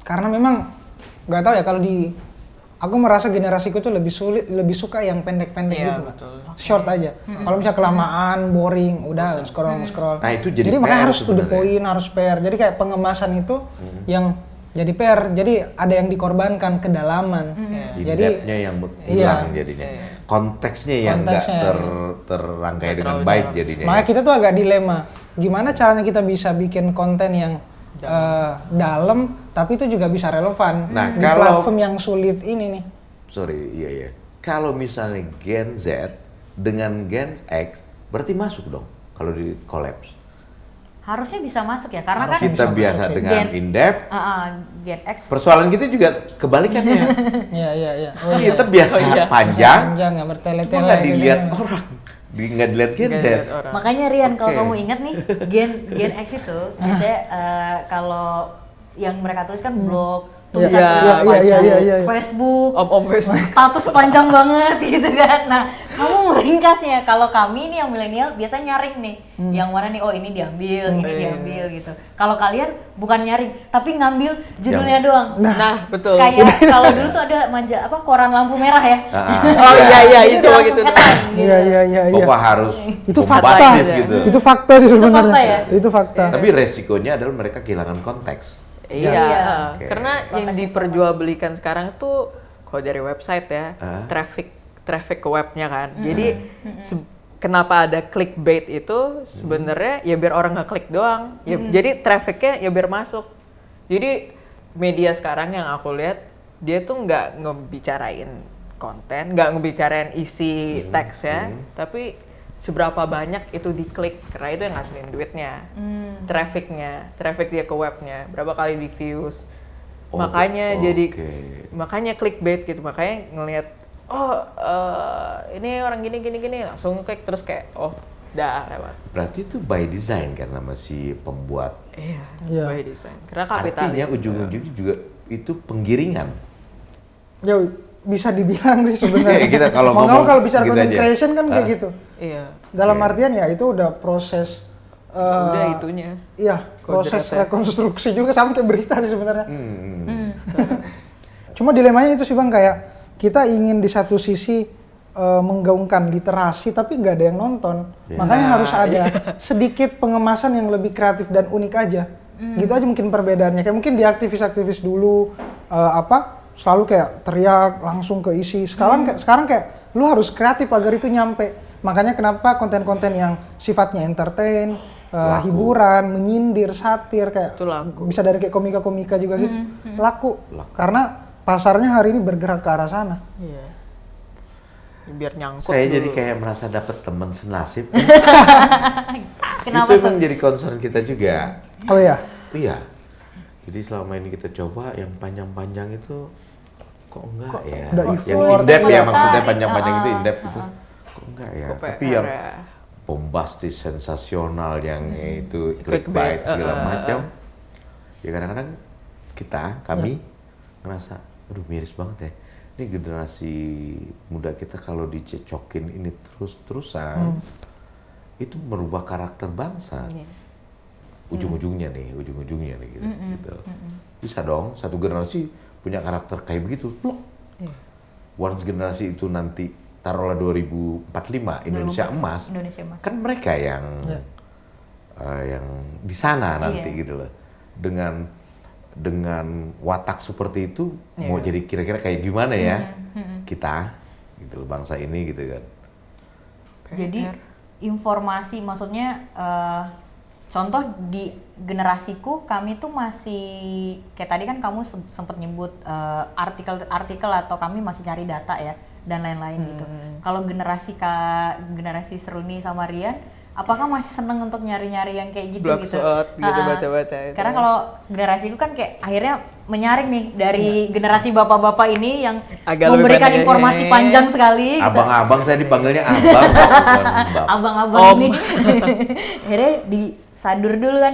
karena memang nggak tahu ya kalau di aku merasa generasiku tuh lebih suka yang pendek-pendek Iya, gitu, Pak. betul. Short aja. Kalau misalnya kelamaan, boring, udah scroll. Nah, itu jadi makanya PR harus to the sebenarnya. point, harus PR. Jadi kayak pengemasan itu yang jadi PR. Jadi ada yang dikorbankan kedalaman. Jadi In-depth-nya yang Iya. hilang jadinya. Konteksnya yang nggak Konteksnya. terrangkai Nggak dengan terlalu baik dalam. jadinya. makanya kita tuh agak dilema. Gimana caranya kita bisa bikin konten yang dalam tapi itu juga bisa relevan Nah, di kalau- platform yang sulit ini nih. Sorry, iya. Kalau misalnya Gen Z dengan Gen X, berarti masuk dong kalau di collapse. Harusnya bisa masuk ya, karena kan Kita bisa biasa masuk sih. dengan Gen- in-depth, Gen X persoalan kita juga kebalikannya. Iya. Oh, Kita biasa iya. panjang, Panjang nggak cuma bertele-tele. nggak gitu. dilihat orang, nggak dilihat Gen Nggak Z. lihat orang. Makanya Rian, kalau Oke. kamu ingat nih, Gen X itu biasanya kalau yang mereka tulis kan blog, tulisan Iya. Facebook, Om Facebook. status panjang banget gitu kan. Nah, kamu ringkasnya. Kalau kami nih yang milenial biasanya nyaring nih, yang mana nih, oh ini diambil, ini diambil gitu. Kalau kalian bukan nyaring, tapi ngambil judulnya doang. Nah, betul. Kayak kalau dulu tuh ada koran lampu merah ya. Oh iya, Itu coba langsung gitu. headline, gitu. Iya. Bapak harus Itu bombastis fakta. gitu. Itu fakta sih sebenarnya. fakta ya? Itu fakta. Tapi resikonya adalah mereka kehilangan konteks. Iya, Iya. Oke. karena yang diperjualbelikan sekarang tuh kalau dari website ya, traffic ke webnya kan. Jadi kenapa ada clickbait itu sebenarnya ya biar orang ngeklik doang. Ya, jadi trafficnya ya biar masuk. Jadi media sekarang yang aku lihat dia tuh nggak ngebicarain konten, nggak ngebicarain isi teksnya, tapi seberapa banyak itu diklik, karena itu yang ngasilin duitnya, traffic dia ke webnya, berapa kali di views, makanya makanya clickbait gitu, makanya ngelihat ini orang gini langsung klik terus kayak dah lewat. Berarti itu by design karena masih pembuat. Iya. By design, karena kapitalis. Artinya ujung-ujungnya juga itu penggiringan. Ya bisa dibilang sih sebenarnya. Kita kalau Mau ngomong kalau bicara gitu content aja. creation kan kayak gitu. Iya, Dalam artian ya itu udah proses udah itunya. Iya, proses Kodratnya. rekonstruksi juga sama kayak berita sih sebenarnya. Cuma dilemanya itu sih Bang, kayak kita ingin di satu sisi menggaungkan literasi tapi nggak ada yang nonton. Makanya harus ada sedikit pengemasan yang lebih kreatif dan unik aja. Gitu aja mungkin perbedaannya. Kayak mungkin di aktivis-aktivis dulu selalu kayak teriak langsung ke isi. Sekarang kayak lu harus kreatif agar itu nyampe. Makanya kenapa konten-konten yang sifatnya entertain, hiburan, menyindir, satir kayak Itu laku. bisa dari kayak komika-komika juga gitu. Laku. Karena pasarnya hari ini bergerak ke arah sana. Iya. Biar nyangkut. Saya dulu. jadi kayak merasa dapat teman senasib. Kenapa Itu tuh? emang jadi concern kita juga. Oh iya. Iya. Jadi selama ini kita coba yang panjang-panjang itu kok enggak ya? udah Yang effort, in-depth ya tertarik. maksudnya panjang-panjang itu in-depth itu. Kok enggak ya? Kok Tapi PR yang ya? bombastis, sensasional yang itu Clickbait, clickbait segala macam. Ya kadang-kadang kami ngerasa aduh miris banget ya. Ini generasi muda kita kalau dicecokin ini terus-terusan itu merubah karakter bangsa. Ujung-ujungnya nih gitu. Bisa dong satu generasi punya karakter kayak begitu. Loh. Once generasi itu nanti taruhlah 2045 Indonesia emas. Indonesia emas. Kan mereka yang di sana nanti gitu loh. Dengan watak seperti itu mau jadi kira-kira kayak gimana ya kita gitu loh, bangsa ini gitu kan. Jadi informasi maksudnya contoh di generasiku kami tuh masih kayak tadi kan kamu sempat nyebut artikel atau kami masih cari data ya dan lain-lain gitu. Kalau generasi Seruni sama Rian, apakah masih seneng untuk nyari-nyari yang kayak gitu gitu? Blogspot gitu, baca-baca itu. Karena kalau generasiku kan kayak akhirnya menyaring nih dari generasi bapak-bapak ini yang Agak lebih memberikan pendek. informasi panjang sekali gitu. Abang-abang saya dipanggilnya abang, bukan mbak. Abang-abang ini akhirnya disadur dulu kan,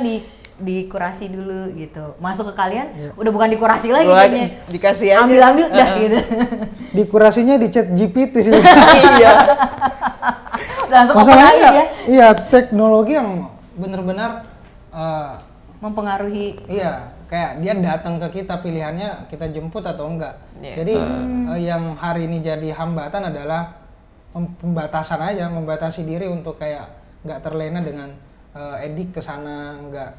dikurasi dulu gitu. Masuk ke kalian udah bukan dikurasi lagi kayaknya. Dikasih aja. Ambil dah gitu. Dikurasinya di chat GPT sih. Iya. Langsung open Masalahnya AI ya. iya teknologi yang benar-benar Mempengaruhi. iya kayak dia datang ke kita, pilihannya kita jemput atau enggak. Iya. Jadi yang hari ini jadi hambatan adalah pembatasan aja, membatasi diri untuk kayak nggak terlena dengan edik ke sana, nggak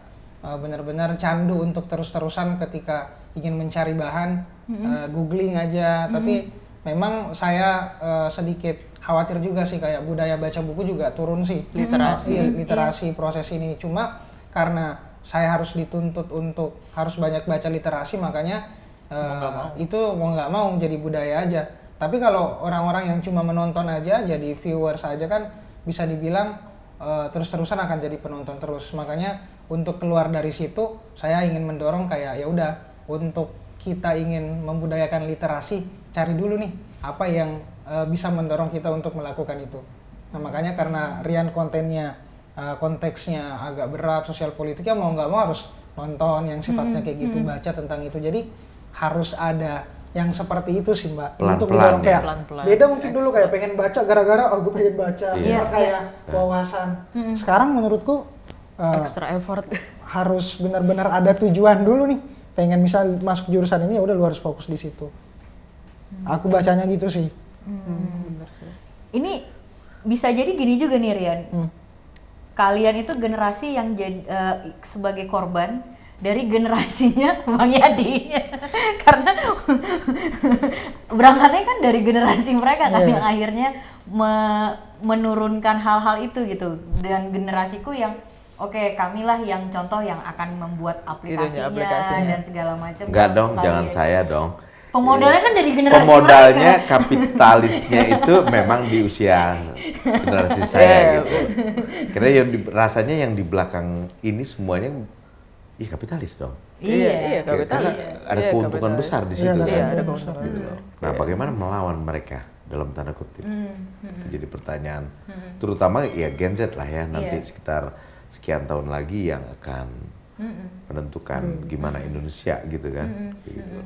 benar-benar candu untuk terus-terusan ketika ingin mencari bahan, googling aja. Tapi memang saya sedikit khawatir juga sih kayak budaya baca buku juga turun sih. Literasi proses ini. Cuma karena saya harus dituntut untuk harus banyak baca literasi, makanya itu mau nggak mau jadi budaya aja. Tapi kalau orang-orang yang cuma menonton aja jadi viewers aja kan bisa dibilang terus-terusan akan jadi penonton terus. Makanya untuk keluar dari situ saya ingin mendorong kayak ya udah, untuk kita ingin membudayakan literasi, cari dulu nih apa yang bisa mendorong kita untuk melakukan itu. Nah makanya karena Rian kontennya konteksnya agak berat, sosial politik, ya mau nggak mau harus nonton yang sifatnya kayak gitu, baca tentang itu. Jadi harus ada yang seperti itu sih Mbak. Pelan-pelan Untuk mendorong ya. kayak Pelan-pelan. beda mungkin dulu kayak pengen baca gara-gara gue pengen baca, Iya. kayak wawasan. Sekarang menurutku Extra effort. harus benar-benar ada tujuan dulu nih. Pengen misal masuk jurusan ini ya udah lu harus fokus di situ. Aku bacanya gitu sih. Ini bisa jadi gini juga nih Rian. Hmm. Kalian itu generasi yang sebagai korban dari generasinya Bang Yadi. Karena berangkatnya kan dari generasi mereka kan yang akhirnya menurunkan hal-hal itu gitu. Dan generasiku yang oke, kamilah yang contoh yang akan membuat aplikasinya dan segala macam. Enggak Kalau dong, kalian- jangan saya dong. Pemodalnya kan dari generasi Pemodalnya mereka. kapitalisnya itu memang di usia generasi saya gitu. Karena rasanya yang di belakang ini semuanya kapitalis dong. Iya, kapitalis. Ada Iya, keuntungan kapitalis. besar di Iya, situ ada kan. keuntungan besar. Gitu loh. Nah, bagaimana melawan mereka dalam tanda kutip? Itu jadi pertanyaan. Terutama ya Gen Z lah ya, nanti sekitar sekian tahun lagi yang akan menentukan gimana Indonesia gitu kan. Kayak gitu.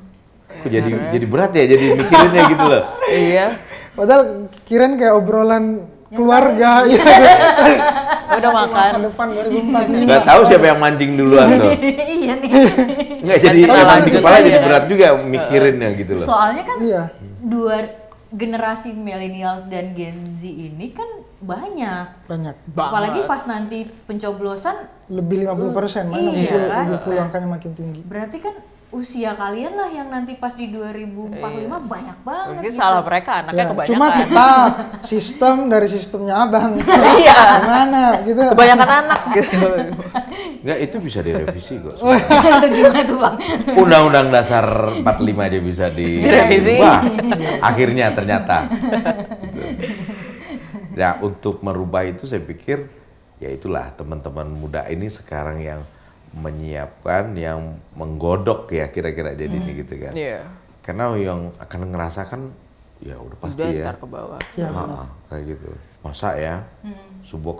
Kok jadi berat ya jadi mikirinnya gitu loh. Iya. Padahal kirain kayak obrolan keluarga ya. Udah makan. Masa depan 2045. Nggak tahu siapa yang mancing duluan tuh. Iya nih. Nggak jadi Kita emang di lanjut kepala aja. jadi berat juga mikirinnya gitu loh. Soalnya kan Iya. dua generasi millennials dan Gen Z ini kan banyak. Banyak. Apalagi pas nanti pencoblosan, Lebih 50%, mana Iya. 70 angkanya makin tinggi. berarti kan usia kalian lah yang nanti pas di 2045 banyak banget. Mungkin gitu. salah mereka anaknya Ya, kebanyakan. cuma kita sistem dari sistemnya abang. Iya. Gimana gitu. Kebanyakan anak gitu. Nggak, itu bisa direvisi kok. Itu gimana tuh Bang? Undang-undang dasar 45 aja bisa Direvisi. dirubah. Akhirnya ternyata. Gitu. Ya, untuk merubah itu saya pikir ya itulah teman-teman muda ini sekarang yang menyiapkan, yang menggodok ya kira-kira jadi ini gitu kan. Iya. Karena yang akan ngerasakan ya udah pasti Udah ya. ntar ke bawah. Ya, Kayak gitu. Masa ya sebuah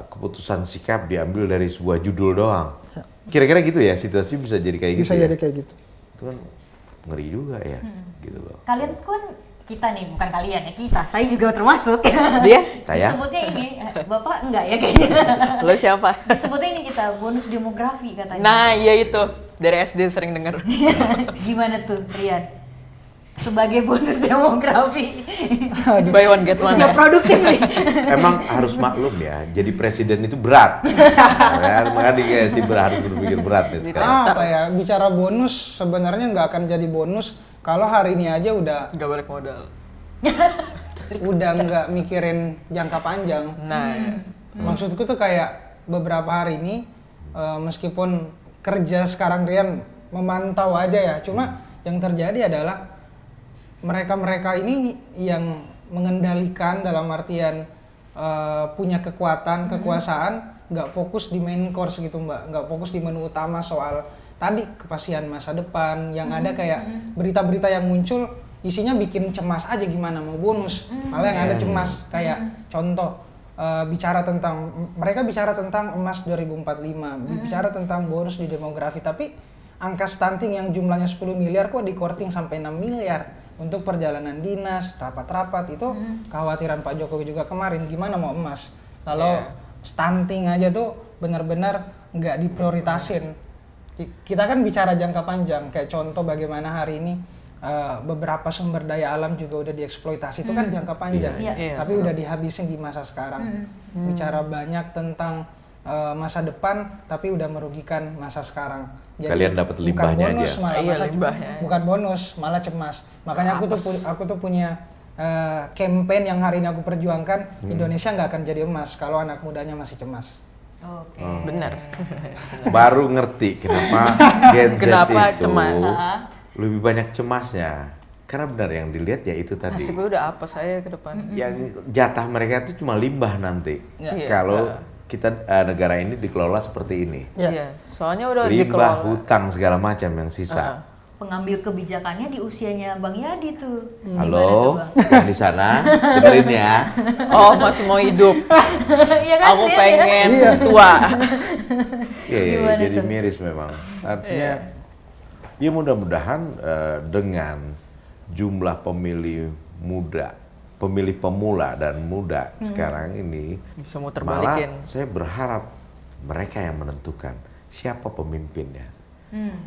keputusan sikap diambil dari sebuah judul doang. Kira-kira gitu ya situasi bisa jadi kayak bisa gitu. jadi Ya? kayak gitu. Itu kan ngeri juga ya, gitu loh. Kalian kan kita nih, bukan kalian ya, kita. Saya juga termasuk. Dia? Saya? Disebutnya ini, Bapak enggak ya kayaknya. Lo siapa? Disebutnya ini kita bonus demografi katanya. Nah, iya itu. Dari SD sering denger. Gimana tuh, Rian? Sebagai bonus demografi. Buy one get one. Siap produktif nih. Emang harus maklum ya, jadi presiden itu berat. Ya, makanya dikasih harus berpikir berat nih sekarang. Apa ya, bicara bonus sebenarnya nggak akan jadi bonus kalau hari ini aja udah Gak balik modal. nggak mikirin jangka panjang. Nah, Maksudku tuh kayak beberapa hari ini meskipun kerja sekarang Rian memantau aja ya, cuma yang terjadi adalah mereka ini yang mengendalikan dalam artian punya kekuasaan, nggak fokus di main course gitu Mbak, nggak fokus di menu utama soal tadi kepastian masa depan, yang ada kayak berita-berita yang muncul isinya bikin cemas aja gimana mau bonus, malah yang ada cemas kayak contoh mereka bicara tentang emas 2045, bicara tentang bonus di demografi, tapi angka stunting yang jumlahnya 10 miliar kok di-courting sampai 6 miliar untuk perjalanan dinas, rapat-rapat itu kekhawatiran Pak Jokowi juga kemarin gimana mau emas kalau stunting aja tuh benar-benar nggak diprioritasin. Kita kan bicara jangka panjang, kayak contoh bagaimana hari ini beberapa sumber daya alam juga udah dieksploitasi, itu kan jangka panjang, Iya. tapi udah dihabisin di masa sekarang. Bicara banyak tentang masa depan, tapi udah merugikan masa sekarang. Jadi, Kalian dapat limbahnya bukan bonus, aja. malah Iya, masa limbahnya. bukan bonus, malah cemas. Makanya aku tuh punya campaign yang hari ini aku perjuangkan, Indonesia nggak akan jadi emas kalau anak mudanya masih cemas. Oke. benar. Baru ngerti kenapa Gen Z Kenapa itu cemas? lebih banyak cemasnya. Karena benar yang dilihat ya itu tadi. Nasib gue udah apa saya ke depan. Yang jatah mereka itu cuma limbah nanti. Iya. Kalau kita negara ini dikelola seperti ini. Ya. Iya, soalnya udah Limbah, dikelola. hutang segala macam yang sisa. Pengambil kebijakannya di usianya Bang Yadi tuh. Halo, Gimana tuh, Bang? yang di sana dengerin ya. Oh, masih mau hidup. Iya kan? Aku Rian, ya? pengen Iya. tua. Iya, Gimana jadi tuh? miris memang. Artinya Ya mudah-mudahan dengan jumlah pemilih muda, pemilih pemula dan muda sekarang ini, Bisa muter malah balikin. saya berharap mereka yang menentukan siapa pemimpinnya.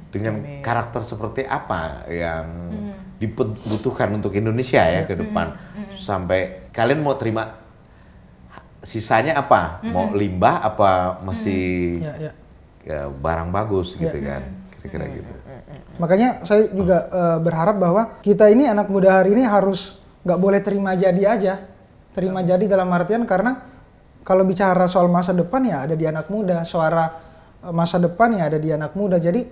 Dengan karakter seperti apa yang dibutuhkan untuk Indonesia ya ke depan. Sampai kalian mau terima sisanya apa? Mau limbah apa masih Ya. ya, barang bagus gitu kan? Kira-kira gitu. Makanya saya juga berharap bahwa kita ini anak muda hari ini harus nggak boleh terima jadi aja. Terima jadi dalam artian karena kalau bicara soal masa depan ya ada di anak muda, suara masa depan ya ada di anak muda. Jadi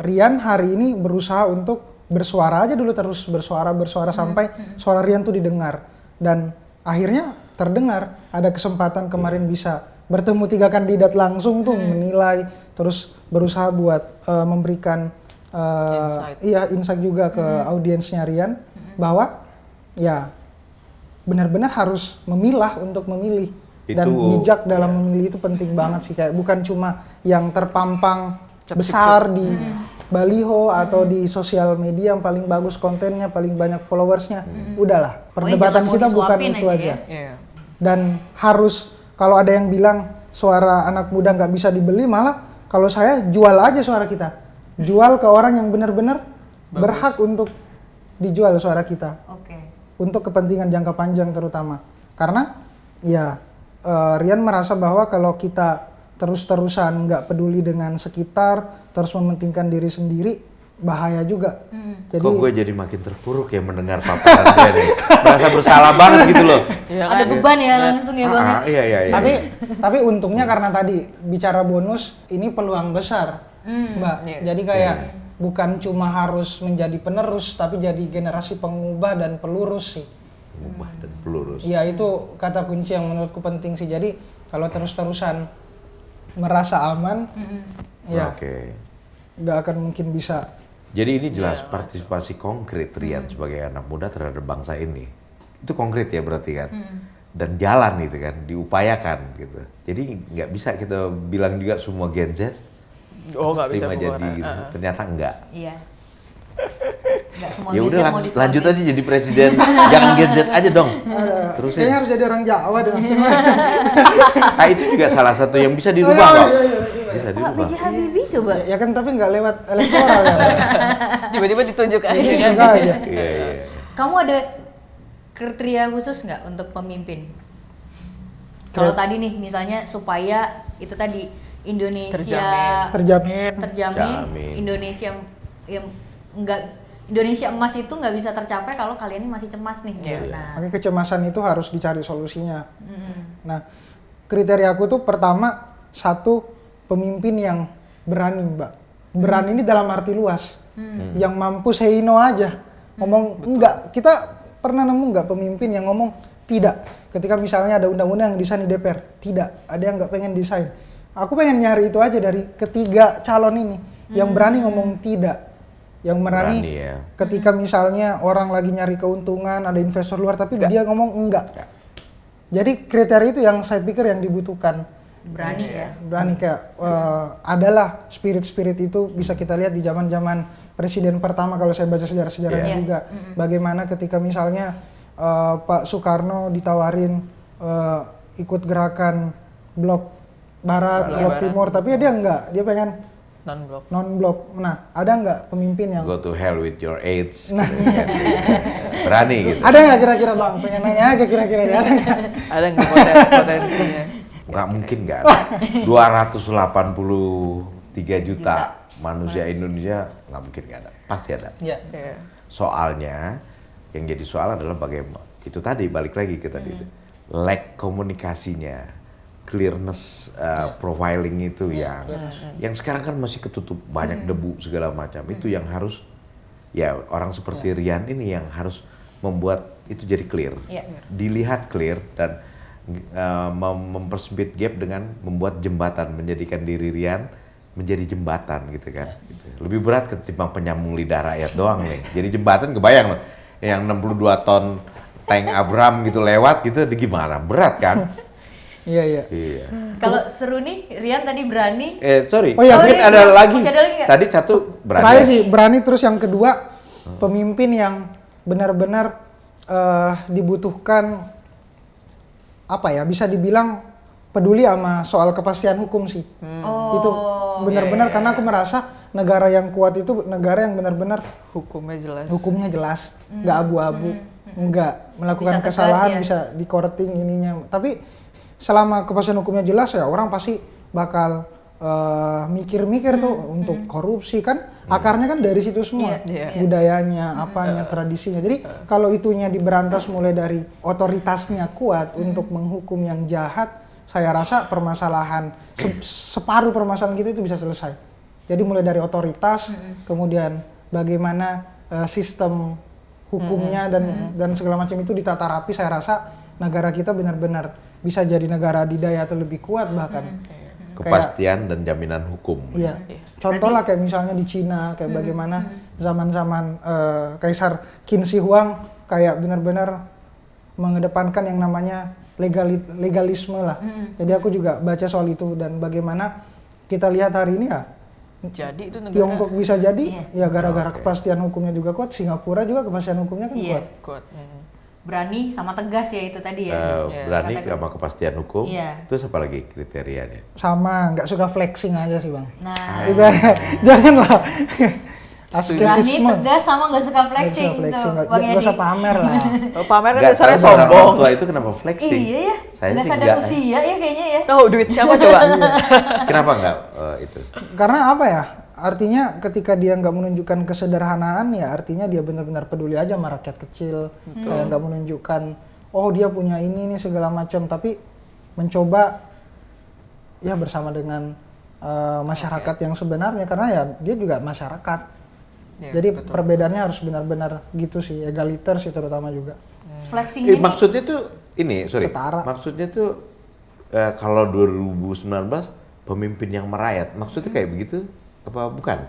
Rian hari ini berusaha untuk bersuara aja dulu, terus bersuara sampai suara Rian tuh didengar. Dan akhirnya terdengar, ada kesempatan kemarin bisa bertemu 3 kandidat langsung tuh menilai, terus berusaha buat memberikan insight juga ke audiensnya Rian bahwa ya benar-benar harus memilah untuk memilih dan bijak dalam memilih itu penting banget sih, kayak bukan cuma yang terpampang besar di baliho atau di sosial media yang paling bagus kontennya, paling banyak followersnya, udahlah perdebatan Pokoknya kita jangan mau bukan disuapin itu aja aja. Iya. Dan harus, kalau ada yang bilang suara anak muda nggak bisa dibeli, malah kalau saya jual aja suara kita. Jual ke orang yang benar-benar berhak untuk dijual suara kita. Oke. Untuk kepentingan jangka panjang terutama. Karena ya Rian merasa bahwa kalau kita terus-terusan nggak peduli dengan sekitar, terus mementingkan diri sendiri, bahaya juga. Jadi Kok gue jadi makin terpuruk ya mendengar paparan dia nih. Merasa bersalah banget gitu loh. Iya Ada kan? beban ya langsung ya Bang. Iya. tapi untungnya karena tadi bicara bonus, ini peluang besar, Mbak. Iya. Jadi kayak bukan cuma harus menjadi penerus, tapi jadi generasi pengubah dan pelurus sih. Mubah dan pelurus. Iya, itu kata kunci yang menurutku penting sih. Jadi kalau terus-terusan merasa aman, ya Oke. nggak akan mungkin bisa. Jadi ini jelas partisipasi konkret Rian sebagai anak muda terhadap bangsa ini. Itu konkret ya berarti kan. Dan jalan gitu kan, diupayakan gitu. Jadi nggak bisa kita bilang juga semua Gen Z Oh nggak bisa terima jadi bukan. gitu. Ternyata enggak. Iya. Nggak semua Ya Gen Z udah mau disuapin. lanjut aja jadi presiden. Jangan Gen Z aja dong. Terus Kayaknya harus jadi orang Jawa dengan semua. Ah itu juga salah satu yang bisa dirubah kok. Bisa Pak dirubah. B.J. Habibie coba. Ya kan, tapi nggak lewat elektoral ya. Mbak. Tiba-tiba ditunjuk aja kan. Enggak aja. Iya. Kamu ada kriteria khusus nggak untuk pemimpin? Kalau tadi nih misalnya supaya itu tadi Indonesia Terjamin. terjamin, Indonesia yang Indonesia emas itu nggak bisa tercapai kalau kalian ini masih cemas nih. Iya. Nah, Makanya kecemasan itu harus dicari solusinya. Nah, kriteria aku tuh pertama, satu, pemimpin yang berani, Mbak. Berani ini dalam arti luas. Yang mampu say no aja. Ngomong enggak. Kita pernah nemu nggak pemimpin yang ngomong tidak? Ketika misalnya ada undang-undang yang desain di DPR, tidak. Ada yang nggak pengen desain. Aku pengen nyari itu aja dari ketiga calon ini. Yang berani ngomong tidak. Yang berani ya. ketika misalnya orang lagi nyari keuntungan, ada investor luar, tapi dia ngomong enggak. Jadi kriteria itu yang saya pikir yang dibutuhkan. berani ya. Berani kayak adalah spirit-spirit itu bisa kita lihat di zaman-zaman presiden pertama kalau saya baca sejarah-sejarahnya Iya. juga. Bagaimana ketika misalnya Pak Soekarno ditawarin ikut gerakan blok barat, blok timur, tapi dia enggak, dia pengen Non-blok. non-blok. Nah, ada nggak pemimpin yang Go to hell with your AIDS. Gitu kan. Berani gitu. ada nggak kira-kira Bang? Pengen nanya aja kira-kira ada nggak? Ada nggak potensinya? Nggak mungkin nggak ada. 283 juta manusia Indonesia nggak mungkin nggak ada. Pasti ada. Iya. Iya. Soalnya yang jadi soal adalah bagaimana itu tadi balik lagi ke tadi itu lack komunikasinya, clearness profiling itu yang sekarang kan masih ketutup banyak debu segala macam itu yang harus ya orang seperti Rian ini yang harus membuat itu jadi clear, Iya. dilihat clear dan mempersempit gap dengan membuat jembatan, menjadikan diri Rian menjadi jembatan gitu kan. Gitu. Lebih berat ketimbang penyambung lidah rakyat doang nih. Jadi jembatan kebayang loh, yang 62 ton tank Abrams gitu lewat gitu, gimana? Berat kan? Iya. Iya. Kalau seru nih, Rian tadi berani. Sorry. Oh iya, mungkin ini ada lagi. masih ada lagi nggak? Tadi satu berani. Terakhir sih berani, terus yang kedua pemimpin yang benar-benar dibutuhkan apa ya, bisa dibilang peduli sama soal kepastian hukum sih. Itu benar-benar karena aku merasa negara yang kuat itu negara yang benar-benar Hukumnya jelas. nggak abu-abu, nggak melakukan Bisa tegas kesalahan ya. bisa dikorting ininya. Tapi selama kepastian hukumnya jelas ya orang pasti bakal mikir-mikir tuh untuk korupsi kan akarnya kan dari situ semua. Iya. Budayanya, apanya, tradisinya. Jadi kalau itunya diberantas mulai dari otoritasnya kuat untuk menghukum yang jahat, saya rasa permasalahan separuh permasalahan kita itu bisa selesai. Jadi mulai dari otoritas, kemudian bagaimana sistem hukumnya dan segala macam itu ditata rapi, saya rasa negara kita benar-benar bisa jadi negara adidaya atau lebih kuat bahkan. Kepastian dan jaminan hukum. Iya. Contoh lah kayak misalnya di Cina, kayak bagaimana zaman-zaman Kaisar Qin Shi Huang kayak benar-benar mengedepankan yang namanya legalisme lah. Jadi aku juga baca soal itu dan bagaimana kita lihat hari ini ya Jadi itu negara Tiongkok bisa jadi ya gara-gara kepastian hukumnya juga kuat, Singapura juga kepastian hukumnya kan kuat. kuat. Berani sama tegas ya itu tadi ya. Berani Kata- sama kepastian hukum. Iya. Terus apa lagi kriterianya? Sama, nggak suka flexing aja sih bang. Nah, Itu janganlah. berani, Asketisme. tegas sama nggak suka Nggak flexing suka flexing, tuh, nggak Bang nggak usah Edi. pamer lah. Pamer kan Nggak dasarnya tahu orang sombong. tua itu kenapa flexing? Iya ya, Saya nggak sih sadar nggak. usia ya kayaknya ya. Tahu duit siapa coba? Kenapa nggak itu? Karena apa ya? Artinya ketika dia nggak menunjukkan kesederhanaan ya artinya dia benar-benar peduli aja sama rakyat kecil. Kayak nggak menunjukkan oh dia punya ini nih segala macam, tapi mencoba ya bersama dengan masyarakat yang sebenarnya karena ya dia juga masyarakat. Ya, Jadi betul. perbedaannya harus benar-benar gitu sih, egaliter sih terutama juga. Flexing ini Maksudnya tuh ini, sorry. Setara. Maksudnya tuh kalau 2019 pemimpin yang merayat, maksudnya kayak begitu apa bukan?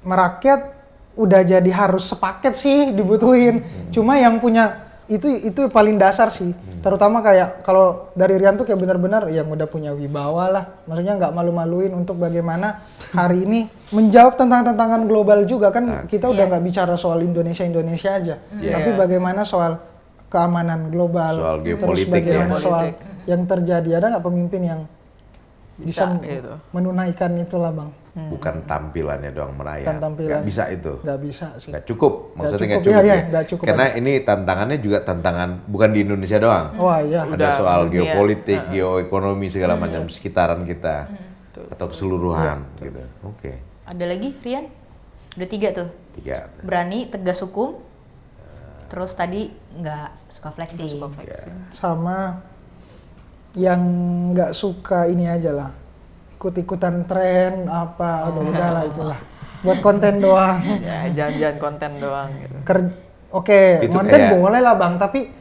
Merakyat udah jadi harus sepaket sih dibutuhin. Cuma yang punya itu paling dasar sih. Terutama kayak kalau dari Rian tuh kayak benar-benar yang udah punya wibawa lah. Maksudnya nggak malu-maluin untuk bagaimana hari ini menjawab tantangan global juga kan kita udah nggak bicara soal Indonesia aja. Tapi bagaimana soal keamanan global, Soal terus geopolitik bagaimana ya. soal yang terjadi. Ada nggak pemimpin yang bisa gitu. menunaikan itulah bang? Bukan tampilannya doang merayat. Bukan tampilan. Nggak bisa itu. Nggak bisa sih. Nggak cukup, maksudnya nggak cukup, cukup, iya, ya. nggak cukup Karena ini tantangannya juga tantangan bukan di Indonesia doang. Wah iya. Ada Udah soal dunia. geopolitik, geoekonomi segala macam sekitaran kita atau keseluruhan gitu. Oke. ada lagi Rian? Udah 3 tuh. 3. Berani, tegas hukum. Terus tadi nggak suka flexing. Sama yang nggak suka ini aja lah, ikut-ikutan tren apa, udah lah itulah. Buat konten doang. Ya, jalan-jalan konten doang gitu. Oke, Itu konten kayak- boleh lah bang, tapi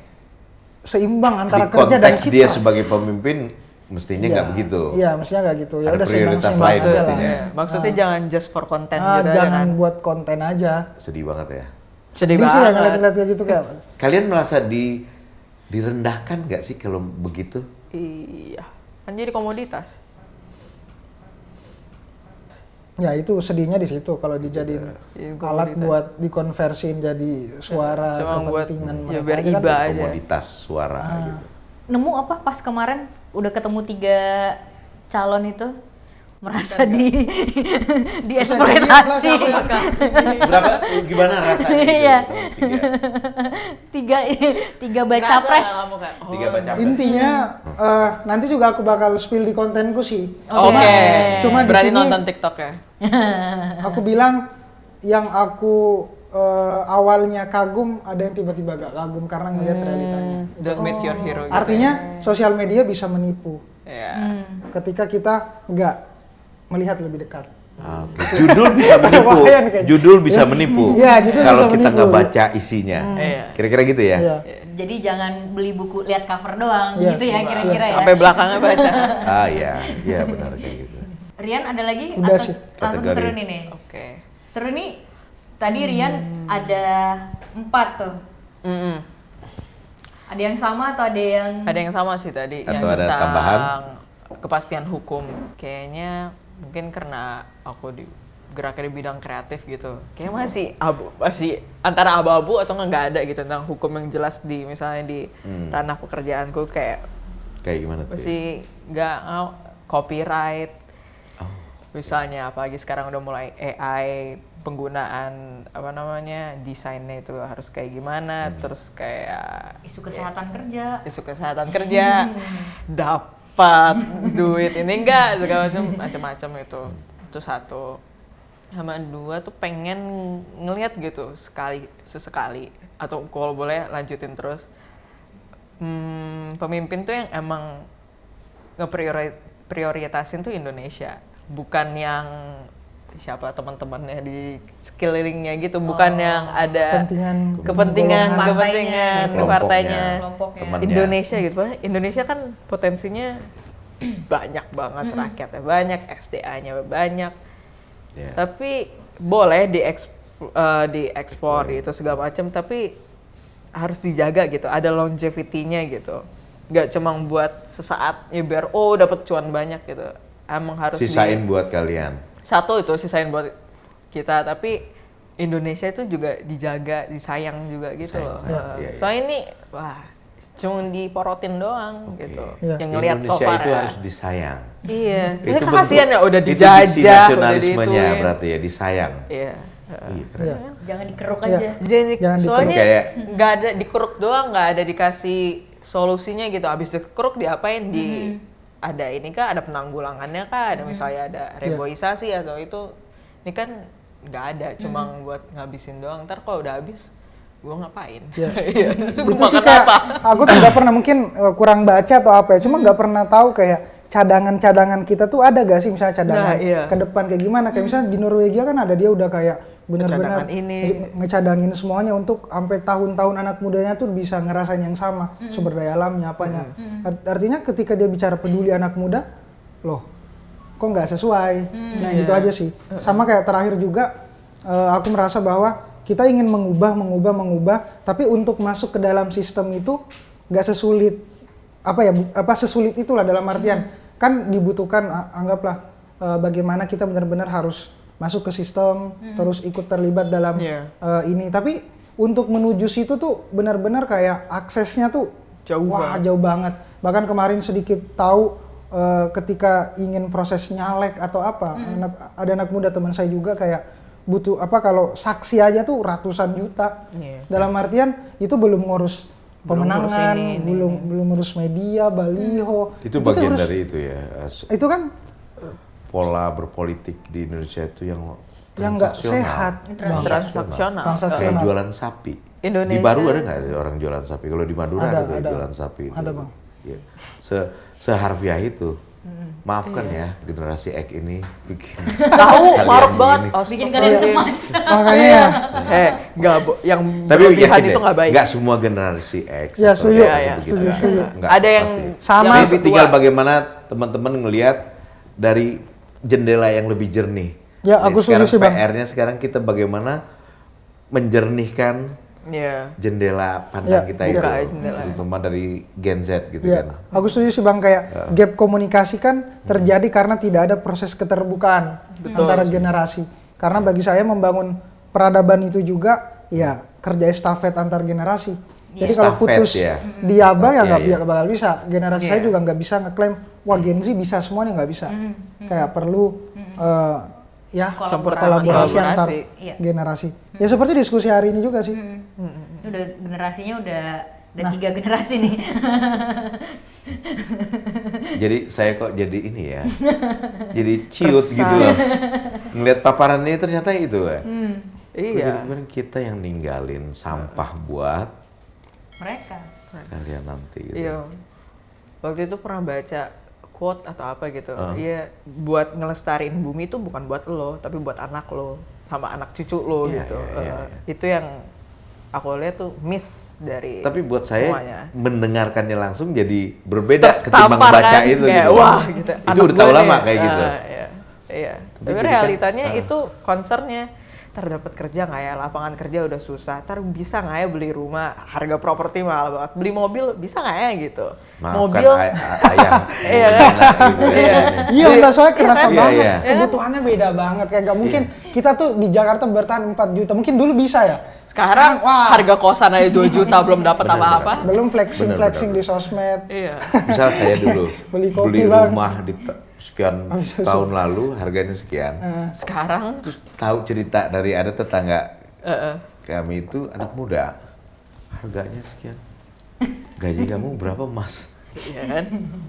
seimbang antara Di kerja dan konteks kita. dia sebagai pemimpin mestinya nggak begitu. Iya, mestinya nggak gitu. Ya Ada udah prioritas seimbang-seimbang lain aja lah. mestinya. Maksudnya jangan just for content Ah, gitu aja jangan kan. buat konten aja. Sedih banget ya. Sedih Ini sih yang banget. ngeliat kayak gitu kayak Kalian merasa direndahkan nggak sih kalau begitu? Iya. Kan jadi komoditas. ya itu sedihnya di situ kalau dijadiin Iya, alat komoditas. buat dikonversiin jadi suara Cuma buat kepentingan ya mereka biar aja kan. iba aja. Komoditas suara gitu. Nemu apa pas kemarin udah ketemu 3 calon itu? Merasa dieksploitasi. Berapa? Gimana rasanya? gitu? Iya. Tiga. tiga baca pres. Tiga baca pres. Intinya nanti juga aku bakal spill di kontenku sih. Oke. Cuma di Berarti sini nonton TikTok ya? aku bilang yang aku awalnya kagum ada yang tiba-tiba gak kagum karena ngelihat realitanya. Don't meet your hero gitu. Artinya sosial media bisa menipu Ya. ketika kita nggak melihat lebih dekat. Oke. Judul bisa menipu. Bahaya nih kayaknya. Judul bisa menipu. Iya, judul Kalau bisa kita menipu. nggak baca isinya. Iya. Kira-kira gitu ya. Iya. Jadi jangan beli buku lihat cover doang Iya. gitu ya kira-kira ya. Sampai belakangnya baca. Ah iya, iya benar kayak gitu. Rian ada lagi Udah atau sih, langsung kategori. seru nih nih? Oke. Seru nih. Tadi Rian ada 4 tuh. Ada yang sama atau ada yang Ada yang sama sih tadi, Atau yang ada tentang tambahan? kepastian hukum. Kayaknya mungkin karena aku geraknya di bidang kreatif gitu. Kayak masih antara abu-abu atau nggak ada gitu tentang hukum yang jelas di misalnya di ranah pekerjaanku kayak Kayak gimana tuh? masih nggak copyright. Oh. Misalnya apalagi sekarang udah mulai AI, penggunaan apa namanya desainnya itu harus kayak gimana, terus kayak isu kesehatan kerja? isu kesehatan kerja, dapat duit ini enggak segala macam itu satu. Sama dua tuh pengen ngelihat gitu sesekali atau kalau boleh lanjutin terus pemimpin tuh yang emang ngeprioritasin tuh Indonesia, bukan yang siapa teman-temannya di sekelilingnya gitu, bukan yang ada kepentingan Kelompoknya. partainya Kelompoknya. temannya. Indonesia gitu. Indonesia kan potensinya banyak banget, rakyatnya banyak, SDA-nya banyak. Ya. Tapi boleh diekspor gitu segala macam, tapi harus dijaga gitu, ada longevity-nya gitu. Nggak cuma buat sesaat ya biar dapat cuan banyak gitu. Emang harus Sisain buat kalian. satu itu sisain buat kita, tapi Indonesia itu juga dijaga, disayang juga gitu loh. Iya. Soalnya ini cuma diporotin doang Oke. gitu. Iya. Yang ngelihat so Indonesia far itu ya. harus disayang. Iya, Itu soalnya bentuk- kasihan ya udah itu diksi dijajah, udah nasionalismenya diituin. berarti ya, disayang. Iya. Iya, keren. Iya. Jangan dikeruk Iya. aja. Jadi Jangan soalnya dikeruk. nggak ada dikeruk doang, nggak ada dikasih solusinya gitu. Abis dikeruk diapain ada ini kah, ada penanggulangannya kah, ada misalnya ada reboisasi atau itu. Ini kan nggak ada, cuma buat ngabisin doang. Ntar kalau udah habis, gua ngapain? Iya. Itu Itu gua sih makan kayak apa? aku tidak pernah, mungkin kurang baca atau apa ya, cuma nggak pernah tahu kayak cadangan-cadangan kita tuh ada gak sih misalnya cadangan Nah, iya. ke depan kayak gimana, kayak misalnya di Norwegia kan ada, dia udah kayak benar-benar Cadangan ini. ngecadangin semuanya untuk sampai tahun-tahun anak mudanya tuh bisa ngerasain yang sama, sumber daya alamnya apanya. Artinya ketika dia bicara peduli anak muda, loh kok nggak sesuai. Nah gitu aja sih. Sama kayak terakhir juga aku merasa bahwa kita ingin mengubah, tapi untuk masuk ke dalam sistem itu nggak sesulit sesulit itulah, dalam artian kan dibutuhkan anggaplah bagaimana kita benar-benar harus masuk ke sistem, terus ikut terlibat dalam ini. Tapi untuk menuju situ tuh benar-benar kayak aksesnya tuh jauh banget. Bahkan kemarin sedikit tahu ketika ingin proses nyalek atau apa, ada anak muda teman saya juga kayak butuh kalau saksi aja tuh ratusan juta. Dalam artian itu belum ngurus pemenangan, belum ngurus media, baliho. Itu bagian harus, dari itu ya. itu kan Pola berpolitik di Indonesia itu yang nggak transaksional. sehat. Transaksional. Kayak jualan sapi. Indonesia. Di Baru ada nggak orang jualan sapi? Kalau di Madura ada tuh ada. jualan sapi. Itu. Ada, Bang. Ya. Seharfiah itu. Maafkan ya generasi X ini bikin Tahu, kalian maruk banget. begini. Bikin kalian cemas. Makanya ya. Yang Tapi berlebihan yakin itu deh, nggak baik. nggak semua generasi X. Ya, atau setuju. generasi Ya, begitu. setuju. Nggak, Ada yang pasti. Sama. Tapi tinggal bagaimana teman-teman ngelihat dari jendela yang lebih jernih. Ya, aku setuju sih, Bang. PR-nya sekarang kita bagaimana menjernihkan jendela pandang kita itu, terutama dari Gen Z gitu Ya, kan. aku setuju sih Bang, kayak gap komunikasi kan terjadi karena tidak ada proses keterbukaan antara generasi. Karena bagi saya membangun peradaban itu juga ya kerja estafet antar generasi. Jadi kalau Estafet, putus ya. diaba ya nggak Iya. bakal bisa. Generasi saya juga nggak bisa ngeklaim wah Gen Z bisa semuanya, nggak bisa. Kayak perlu kolaborasi antar Iya. generasi. Ya seperti diskusi hari ini juga sih. Udah generasinya udah 3 generasi nih. Jadi saya kok jadi ini ya, jadi ciut gitu loh. Ngelihat paparan ini ternyata itu ya. Iya. Bener-bener kita yang ninggalin sampah buat Mereka. kalian nanti gitu. Iya. Waktu itu pernah baca quote atau apa gitu. Iya, buat ngelestarin bumi itu bukan buat lo, tapi buat anak lo sama anak cucu lo gitu. Itu yang aku lihat tuh miss dari Tapi buat saya semuanya. mendengarkannya langsung jadi berbeda Tertampar ketimbang baca kan, itu kayak, gitu. wah gitu. Itu udah tahu lama kayak gitu. Iya. Tapi Tapi jadikan, realitanya itu concernnya ntar dapat kerja nggak ya, lapangan kerja udah susah, ntar bisa nggak ya beli rumah, harga properti mahal banget, beli mobil bisa nggak ya gitu. Maafkan Mobil ayam. Iya kan? Gitu ya. Iya, enggak, soalnya kerasa Iya, banget. iya. Kebutuhannya beda banget. Kayak nggak mungkin kita tuh di Jakarta bertahan 4 juta. Mungkin dulu bisa ya. sekarang wah, harga kosan aja 2 juta belum dapat Bener, apa-apa. belum flexing Bener. di sosmed. Iya. Misal saya dulu Beli kopi, Bang. rumah di sekian tahun lalu harganya sekian. Sekarang Terus tahu cerita dari ada tetangga Heeh. kami itu anak muda, harganya sekian. Gaji kamu berapa, Mas? Iya kan?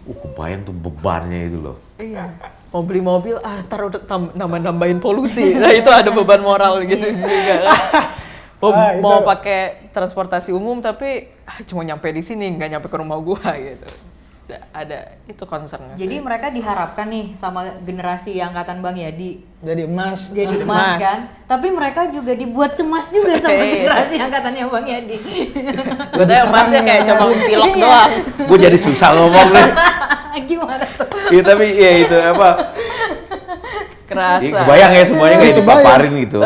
Kebayang tuh bebannya itu loh. Iya. Mau beli mobil, taruh nambah-nambahin polusi. Nah itu ada beban moral gitu juga kan. Mau pakai transportasi umum tapi cuma nyampe di sini, nggak nyampe ke rumah gua gitu. Ada itu concernnya. Jadi mereka diharapkan nih sama generasi angkatan Bang Yadi Jadi emas. jadi Emas. emas kan, tapi mereka juga dibuat cemas juga sama generasi angkatannya Bang Yadi. Gue tanya emasnya kayak cuma pilok doang. Gue jadi susah ngomong nih. Gimana tuh? Iya tapi ya itu apa? Kerasa. Ya, kebayang ya semuanya kayak Kebayang. dipaparin gitu.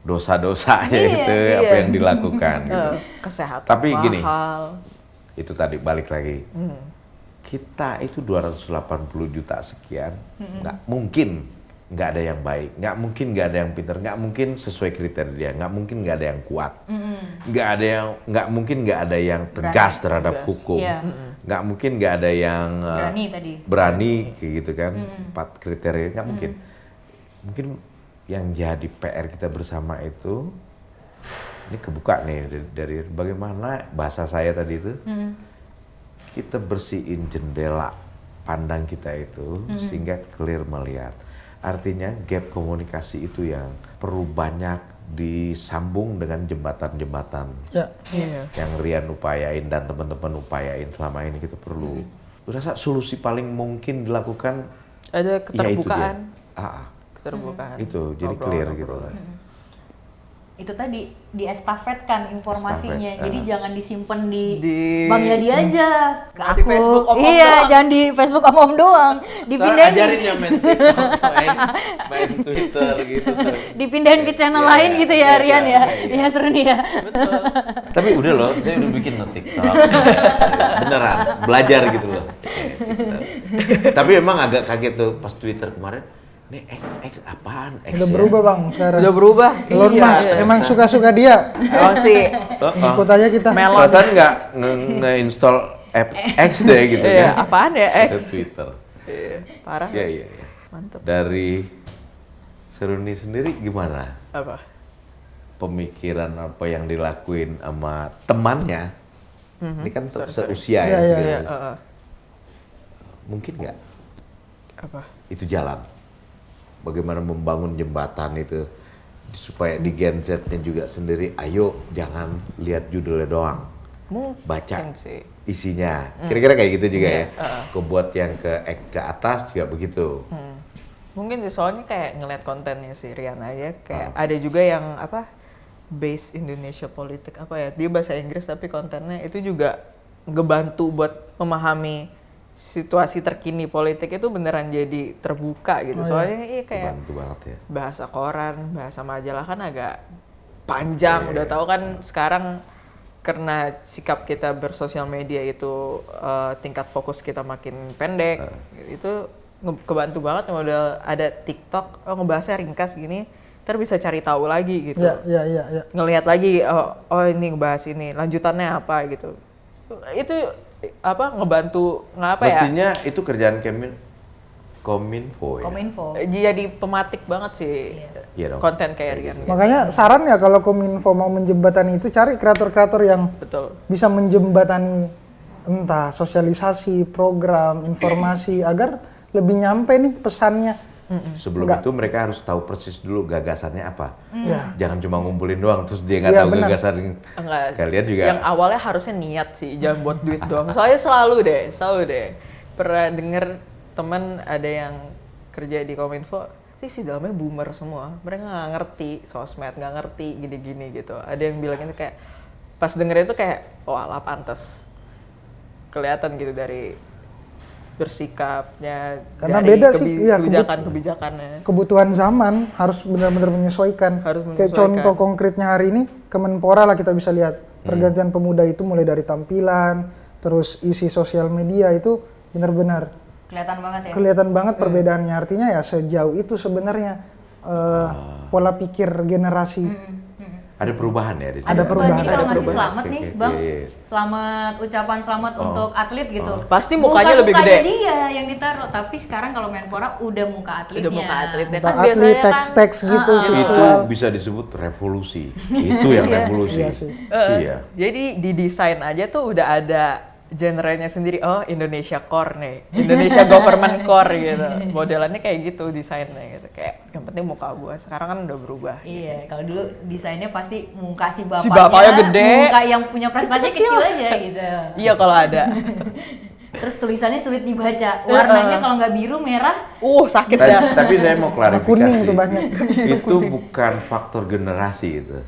Dosa-dosanya Iya, gitu, iya. apa yang dilakukan gitu. Kesehatan Tapi mahal. gini. Itu tadi balik lagi. Kita itu 280 juta sekian, nggak mungkin nggak ada yang baik, nggak mungkin nggak ada yang pintar, nggak mungkin sesuai kriteria, nggak mungkin nggak ada yang kuat, nggak mungkin nggak ada yang tegas terhadap hukum, Iya. nggak mungkin nggak ada yang Berani tadi. berani kayak gitu kan, 4 kriteria nggak mungkin. Mungkin yang jadi PR kita bersama itu, ini kebuka nih dari bagaimana bahasa saya tadi itu, kita bersihin jendela pandang kita itu sehingga clear melihat. Artinya gap komunikasi itu yang perlu banyak disambung dengan jembatan-jembatan Ya. Iya. yang Rian upayain dan teman-teman upayain selama ini. Kita perlu rasa solusi paling mungkin dilakukan Ada ya itu keterbukaan. dia. Keterbukaan. Itu jadi Ngobrol, clear ngobrol. gitu lah. Itu tadi diestafetkan informasinya. Estafet, jadi jangan disimpan di Di- Bang Yadi aja. Ke Di Facebook Om iya, doang. jangan di Facebook Om doang. Dipindahin. Ajarin ya main TikTok, main Twitter gitu tuh. Dipindahin ke channel Iya, lain iya, gitu ya, iya, Rian iya, ya. iya. Iya, seru nih ya. Tapi udah loh, saya udah bikin loh TikTok. Beneran, belajar gitu loh. Tapi emang agak kaget tuh pas Twitter kemarin. Nih X apaan? X Udah ya? berubah Bang sekarang. Udah berubah. Elon Iya, Musk, iya. emang suka-suka dia. Emang sih. Ikut aja kita. Melon. Perasaan nggak nge-install app X deh gitu Iya, kan? apaan ya Ke X? Twitter. Iya, parah. Iya, iya, iya. Mantep. Dari Seruni sendiri gimana? Apa? Pemikiran apa yang dilakuin sama temannya? Ini kan seusia Iya, ya. iya, segitu. Iya, Mungkin nggak apa? itu jalan? Bagaimana membangun jembatan itu supaya di Gen Z-nya juga sendiri, ayo jangan lihat judulnya doang, baca Mungkin sih. isinya. Kira-kira kayak gitu juga ya. Iya, Kebuat yang ke atas juga begitu. Mungkin sih soalnya kayak ngeliat kontennya si Rian aja kayak ada juga yang apa base Indonesia politik apa ya, dia bahasa Inggris tapi kontennya itu juga ngebantu buat memahami situasi terkini politik itu beneran jadi terbuka gitu. Soalnya iya kayak Bantu banget ya. bahasa koran, bahasa majalah kan agak panjang. Iya, Udah iya. tahu kan sekarang karena sikap kita bersosial media itu tingkat fokus kita makin pendek. Itu kebantu banget udah ada TikTok, ngebahasnya ringkas gini, ntar bisa cari tahu lagi gitu. Iya. Ngelihat lagi, oh ini ngebahas ini, lanjutannya apa gitu. Itu apa ngebantu ngapa ya? Mestinya itu kerjaan Kominfo ya. Kominfo. Jadi pematik banget sih Iya dong. konten kayak Rian. Gitu. Makanya saran ya kalau Kominfo mau menjembatani itu cari kreator-kreator yang Betul. bisa menjembatani entah sosialisasi, program, informasi agar lebih nyampe nih pesannya. Sebelum Enggak. itu mereka harus tahu persis dulu gagasannya apa. Ya. Jangan cuma ngumpulin doang terus dia nggak Iya, tahu benar. gagasan Enggak. kalian juga. Yang awalnya harusnya niat sih, jangan buat duit doang. Soalnya selalu deh. Pernah denger teman ada yang kerja di Kominfo, sih dalamnya boomer semua. Mereka nggak ngerti sosmed, nggak ngerti gini-gini gitu. Ada yang bilang itu kayak pas denger itu kayak, oh ala pantes. Kelihatan gitu dari bersikapnya Karena dari beda sih, iya, kebijakan-kebijakannya. Kebutuhan zaman harus benar-benar menyesuaikan. Harus Kayak menyesuaikan. contoh konkretnya hari ini Kemenpora lah kita bisa lihat. Pergantian pemuda itu mulai dari tampilan, terus isi sosial media itu benar-benar Kelihatan banget ya. kelihatan banget perbedaannya. Artinya ya sejauh itu sebenarnya pola pikir generasi. Ada perubahan ya di sini. Ada perubahan. Jadi kalau Ada ngasih perubahan. selamat Oke, nih, oke, Bang, iya. selamat ucapan selamat untuk atlet gitu. Pasti mukanya lebih Mukanya gede. dia yang ditaruh, tapi sekarang kalau Menpora udah muka atletnya. Udah muka atletnya Entah kan atlet, biasanya kan teks-teks gitu, Itu visual. bisa disebut revolusi. Itu yang revolusi. Iya sih. Iya. Jadi di desain aja tuh udah ada genrenya sendiri. Oh, Indonesia Core nih. Indonesia Government Core gitu. Modelannya kayak gitu desainnya gitu. Kayak yang penting muka gua. Sekarang kan udah berubah. Iya, kalau dulu desainnya pasti muka si bapaknya, Si bapaknya gede. muka yang punya prestasi kecil aja gitu. Iya kalau ada. Terus tulisannya sulit dibaca, warnanya kalau nggak biru merah. Sakit ya. Tapi saya mau klarifikasi. Kuning itu banyak. Itu bukan faktor generasi itu.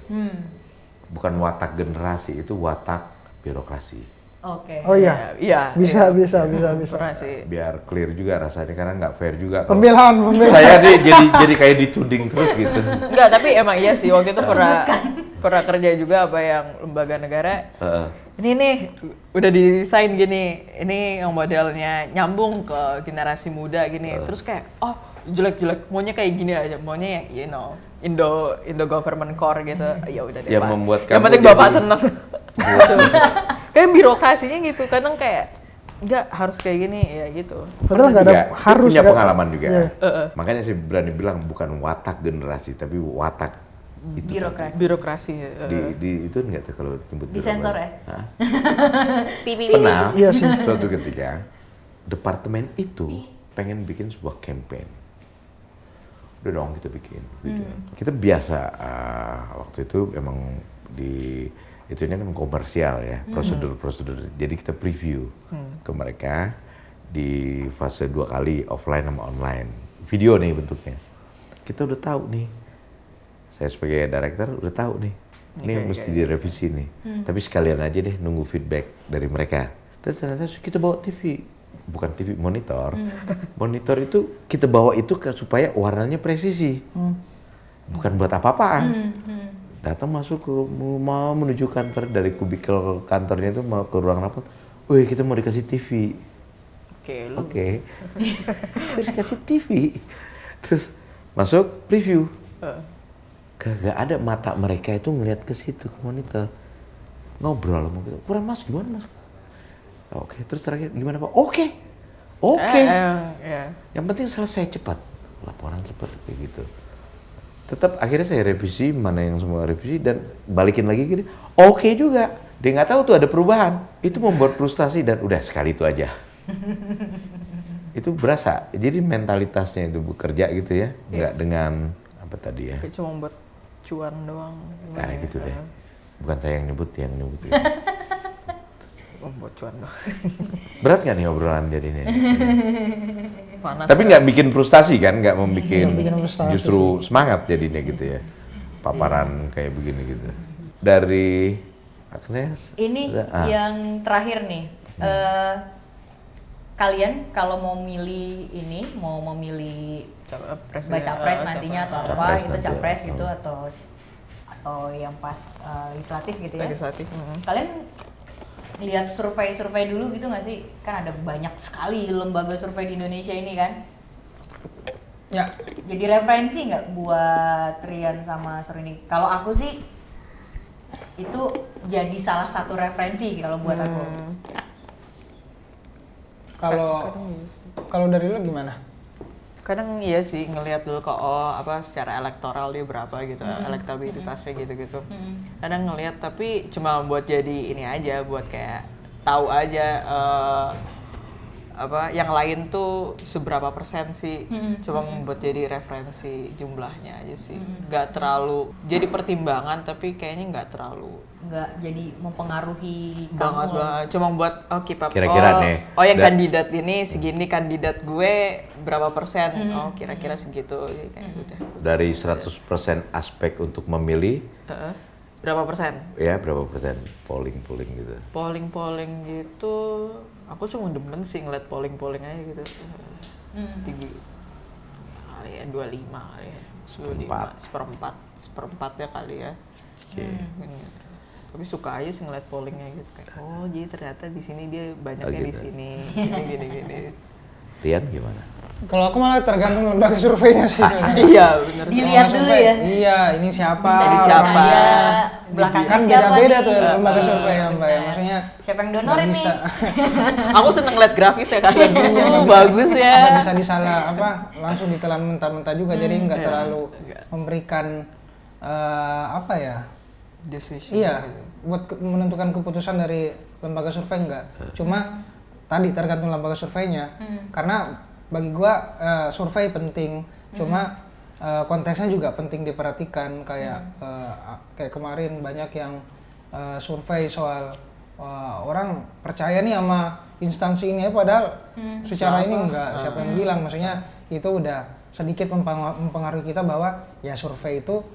Bukan watak generasi, itu watak birokrasi. Oke. Oh iya. Iya. Bisa. Pernah sih. Biar clear juga rasanya karena nggak fair juga. kalau Pembelaan. Saya jadi kayak dituding terus gitu. Enggak, tapi emang iya sih waktu itu pernah kerja juga apa yang lembaga negara. Ini nih udah didesain gini. Ini yang modelnya nyambung ke generasi muda gini. Terus kayak jelek-jelek, maunya kayak gini aja. Maunya yang Indo Government Core gitu. Ya udah deh. Yang Pak. membuat yang kamu penting Bapak jadi- seneng. Kayak birokrasinya gitu. Kadang kayak enggak harus kayak gini ya gitu. Padahal nggak ada Juga, harus. punya nggak- pengalaman juga. Iya. Makanya saya berani bilang bukan watak generasi tapi watak itu Birokrasi. Birokrasi. di itu enggak tuh kalau nyebut Disensor birokrasi. ya? Hah? Pernah Iya sih. suatu ketika departemen itu pengen bikin sebuah campaign. Udah dong kita bikin video. Kita biasa waktu itu emang di itunya kan komersial ya, prosedur-prosedur. Jadi kita preview ke mereka di fase 2 kali offline sama online. Video nih bentuknya. Kita udah tahu nih. Saya sebagai director udah tahu nih. Ini mesti direvisi nih. Tapi sekalian aja deh nunggu feedback dari mereka. Terus ternyata kita bawa TV. Bukan TV, monitor. Monitor itu kita bawa itu supaya warnanya presisi. Bukan buat apa-apaan. Datang masuk ke mau menuju kantor dari kubikel kantornya itu mau ke ruang rapat. Wih, kita mau dikasih TV. Oke. Dikasih TV. Terus masuk preview. Kagak ada mata mereka itu ngeliat ke situ ke monitor. Ngobrol sama kita. Kurang mas gimana mas? Oke, terus terakhir gimana Pak? Oke. Ya. Yang penting selesai cepat. Laporan cepat kayak gitu. Tetap akhirnya saya revisi mana yang semua revisi dan balikin lagi gini. Oke juga. Dia nggak tahu tuh ada perubahan. Itu membuat frustasi dan udah sekali itu aja. Itu berasa. Jadi mentalitasnya itu bekerja gitu ya. Nggak dengan apa tadi ya. Kayak cuma buat cuan doang. Nah gitu deh. Bukan saya yang nyebut ya. Buat cuan doang. Berat nggak nih obrolan jadinya? Panas. Tapi nggak bikin frustasi kan? Nggak membuat bikin frustasi justru semangat jadinya gitu ya. Paparan kayak begini gitu. Dari Agnes. Ini yang terakhir nih. Kalian kalau mau milih ini, mau memilih baca pres nantinya atau apa, Capres itu nanti, capres ya. gitu atau yang pas legislatif gitu ya. Legislatif. Kalian lihat survei-survei dulu gitu nggak sih? Kan ada banyak sekali lembaga survei di Indonesia ini kan. Ya. Jadi referensi nggak buat Rian sama Surini? Kalau aku sih itu jadi salah satu referensi kalau buat aku. Kalau dari lu gimana? Kadang iya sih ngelihat dulu kok secara elektoral dia berapa gitu, elektabilitasnya gitu-gitu. Kadang ngelihat tapi cuma buat jadi ini aja, buat kayak tahu aja yang lain tuh seberapa persen sih, cuma buat jadi referensi jumlahnya aja sih. Nggak terlalu jadi pertimbangan tapi kayaknya nggak terlalu Nggak jadi mempengaruhi banget kamu. banget. Cuma buat keep up. Kira-kira nih. Yang kandidat ini segini, kandidat gue berapa persen? Oh kira-kira segitu kayak udah. Dari 100% aspek untuk memilih, Berapa persen? ya berapa persen polling gitu? Polling gitu Aku cuma demen sih ngeliat polling aja gitu. Tinggi kali ya 25 kali ya. 25, seperempatnya kali ya. Tapi suka aja sih ngeliat pollingnya gitu kayak jadi ternyata di sini dia banyaknya di gitu. sini gini. Rian gimana? Kalau aku malah tergantung lembaga surveinya sih. sebenarnya. Iya bener. Dilihat dulu ya. Iya, ini siapa? Bisa Ini dipercaya, siapa? belakangnya Kan siapa beda-beda nih? tuh ya lembaga survei ya Mbak ya. Benar. Maksudnya Siapa yang nggak donorin nih? bisa. Aku seneng ngeliat grafis ya kalian. Nggak bisa- Bagus ya. nggak bisa disalah langsung ditelan mentah-mentah juga, jadi nggak terlalu memberikan Decision. iya gitu. buat menentukan keputusan dari lembaga survei enggak. Cuma tadi tergantung lembaga surveinya. Karena bagi gua survei penting. Cuma konteksnya juga penting diperhatikan, kayak kayak kemarin banyak yang survei soal orang percaya nih sama instansi ini ya, padahal secara ini enggak. Siapa yang bilang? Maksudnya itu udah sedikit mempengaruhi kita bahwa ya survei itu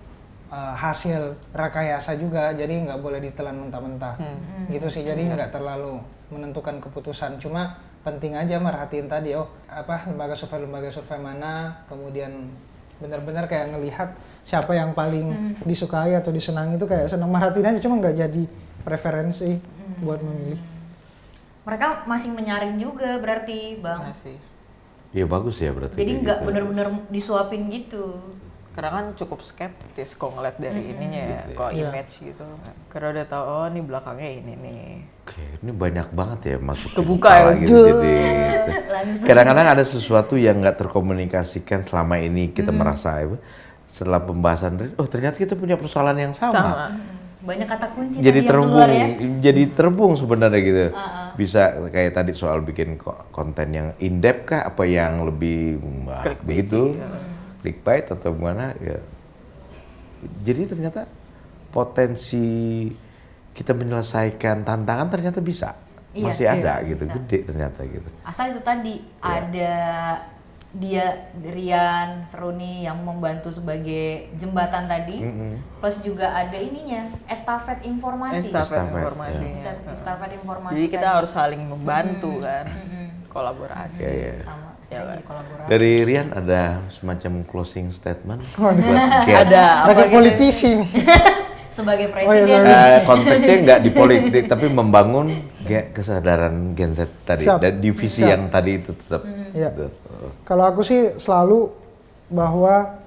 hasil rekayasa juga, jadi nggak boleh ditelan mentah-mentah gitu sih. Jadi nggak terlalu menentukan keputusan, cuma penting aja merhatiin tadi lembaga survei mana, kemudian benar-benar kayak ngelihat siapa yang paling disukai atau disenangi, itu kayak senang merhatiin aja, cuma nggak jadi preferensi buat memilih. Mereka masih menyaring juga berarti Bang. Masih. Iya bagus ya berarti. Jadi kayak nggak gitu. benar-benar disuapin gitu. Karena kan cukup skeptis kalau ngeliat dari ininya ya, Gitu ya. kalau Iya. image gitu. Karena udah tahu ini belakangnya ini nih. Oke, ini banyak banget ya masuk Kebuka kepala ya, gitu. Jadi Langsung. kadang-kadang ada sesuatu yang nggak terkomunikasikan selama ini kita merasa setelah pembahasan, ternyata kita punya persoalan yang sama. Banyak kata kunci Jadi tadi yang terhubung, keluar ya. jadi terhubung sebenarnya gitu. Bisa kayak tadi soal bikin konten yang in depth kah, apa yang lebih begitu, clickbait atau gimana ya. Jadi ternyata potensi kita menyelesaikan tantangan ternyata bisa, Iya, masih ada iya, gitu, bisa. gede ternyata gitu. Asal itu tadi ada dia Rian Seruni yang membantu sebagai jembatan tadi, plus juga ada ininya estafet informasi. Estafet Estafet, informasinya. Estafet informasi. Jadi kita tadi. harus saling membantu kan, kolaborasi. Iya. Sama Ya, jadi kolaborasi. Dari Rian ada semacam closing statement Waduh. buat Gen. Ada apa Pakai gitu? politisi nih. Sebagai Oh, iya, presiden. sorry. Konteksnya nggak di politik tapi membangun kesadaran Gen Z tadi Siap. dan divisi Siap. yang tadi itu tetap Iya. gitu. Kalau aku sih selalu bahwa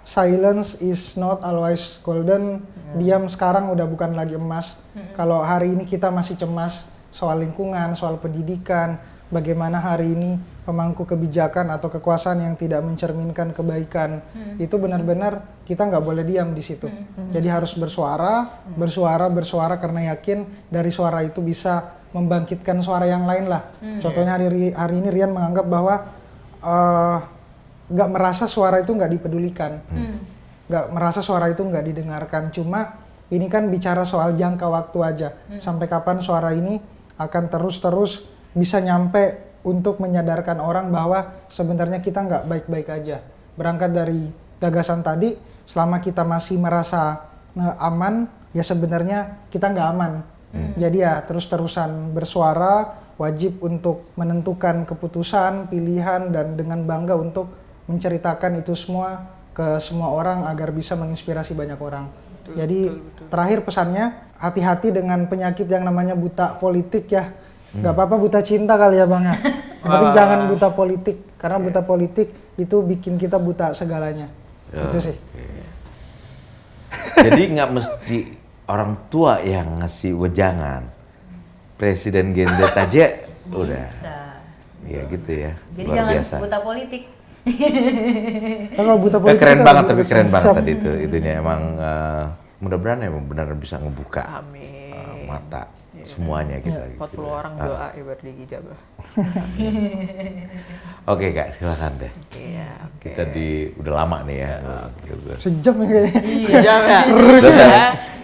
silence is not always golden. Diam sekarang udah bukan lagi emas. Kalau hari ini kita masih cemas soal lingkungan, soal pendidikan, bagaimana hari ini pemangku kebijakan atau kekuasaan yang tidak mencerminkan kebaikan, itu benar-benar kita nggak boleh diam di situ. Jadi harus bersuara karena yakin dari suara itu bisa membangkitkan suara yang lain lah. Contohnya hari ini Rian menganggap bahwa nggak merasa suara itu nggak dipedulikan, nggak merasa suara itu nggak didengarkan. Cuma ini kan bicara soal jangka waktu aja, sampai kapan suara ini akan terus bisa nyampe untuk menyadarkan orang bahwa sebenarnya kita nggak baik-baik aja. Berangkat dari gagasan tadi, selama kita masih merasa aman, ya sebenarnya kita nggak aman. Jadi ya terus-terusan bersuara, wajib untuk menentukan keputusan, pilihan, dan dengan bangga untuk menceritakan itu semua ke semua orang agar bisa menginspirasi banyak orang. Jadi terakhir pesannya, hati-hati dengan penyakit yang namanya buta politik ya. Nggak apa-apa buta cinta kali ya Bang ya. Yang penting jangan buta politik, karena buta politik itu bikin kita buta segalanya. Itu sih. Jadi nggak mesti orang tua yang ngasih wejangan. Presiden Gen Z aja udah. Bisa. Ya gitu ya. Jadi luar jangan biasa. buta politik. Kalau buta politik Keren kita banget harus tapi keren banget siap. tadi itunya emang mudah-mudahan emang benar bisa ngebuka Amin. mata semuanya kita. Gitu. 40 orang doa ibarat di ijabah. Oke Kak, silakan deh. Iya, oke. Kita udah lama nih ya. Gitu. Sejam ya kayaknya. Jam ya.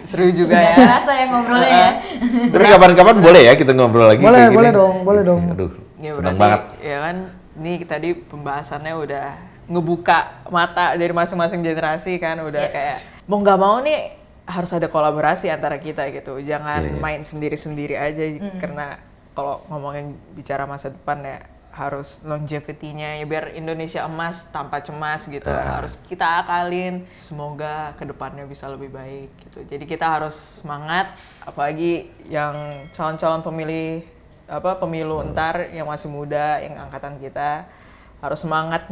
Seru juga ya. Rasa ya ngobrolnya ya. Tapi kapan-kapan boleh ya kita ngobrol lagi. Boleh, kayak gini? boleh dong, boleh dong. Aduh, Ya, seneng berarti, banget. Ya kan, ini tadi pembahasannya udah ngebuka mata dari masing-masing generasi kan, udah kayak mau nggak mau nih harus ada kolaborasi antara kita gitu. Jangan main sendiri-sendiri aja karena kalau ngomongin bicara masa depan ya harus longevity-nya ya biar Indonesia emas tanpa cemas gitu harus kita akalin, semoga kedepannya bisa lebih baik gitu. Jadi kita harus semangat, apalagi yang calon-calon pemilu ntar yang masih muda, yang angkatan kita harus semangat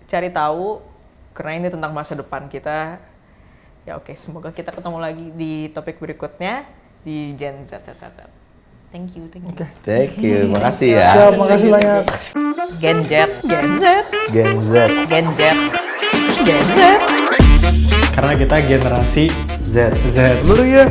cari tahu karena ini tentang masa depan kita. Ya oke, semoga kita ketemu lagi di topik berikutnya di Gen Z. Thank you. Thank you, makasih ya. Ya, makasih banyak. Gen Z. Gen Z. Karena kita generasi Z. Z. Lu ya.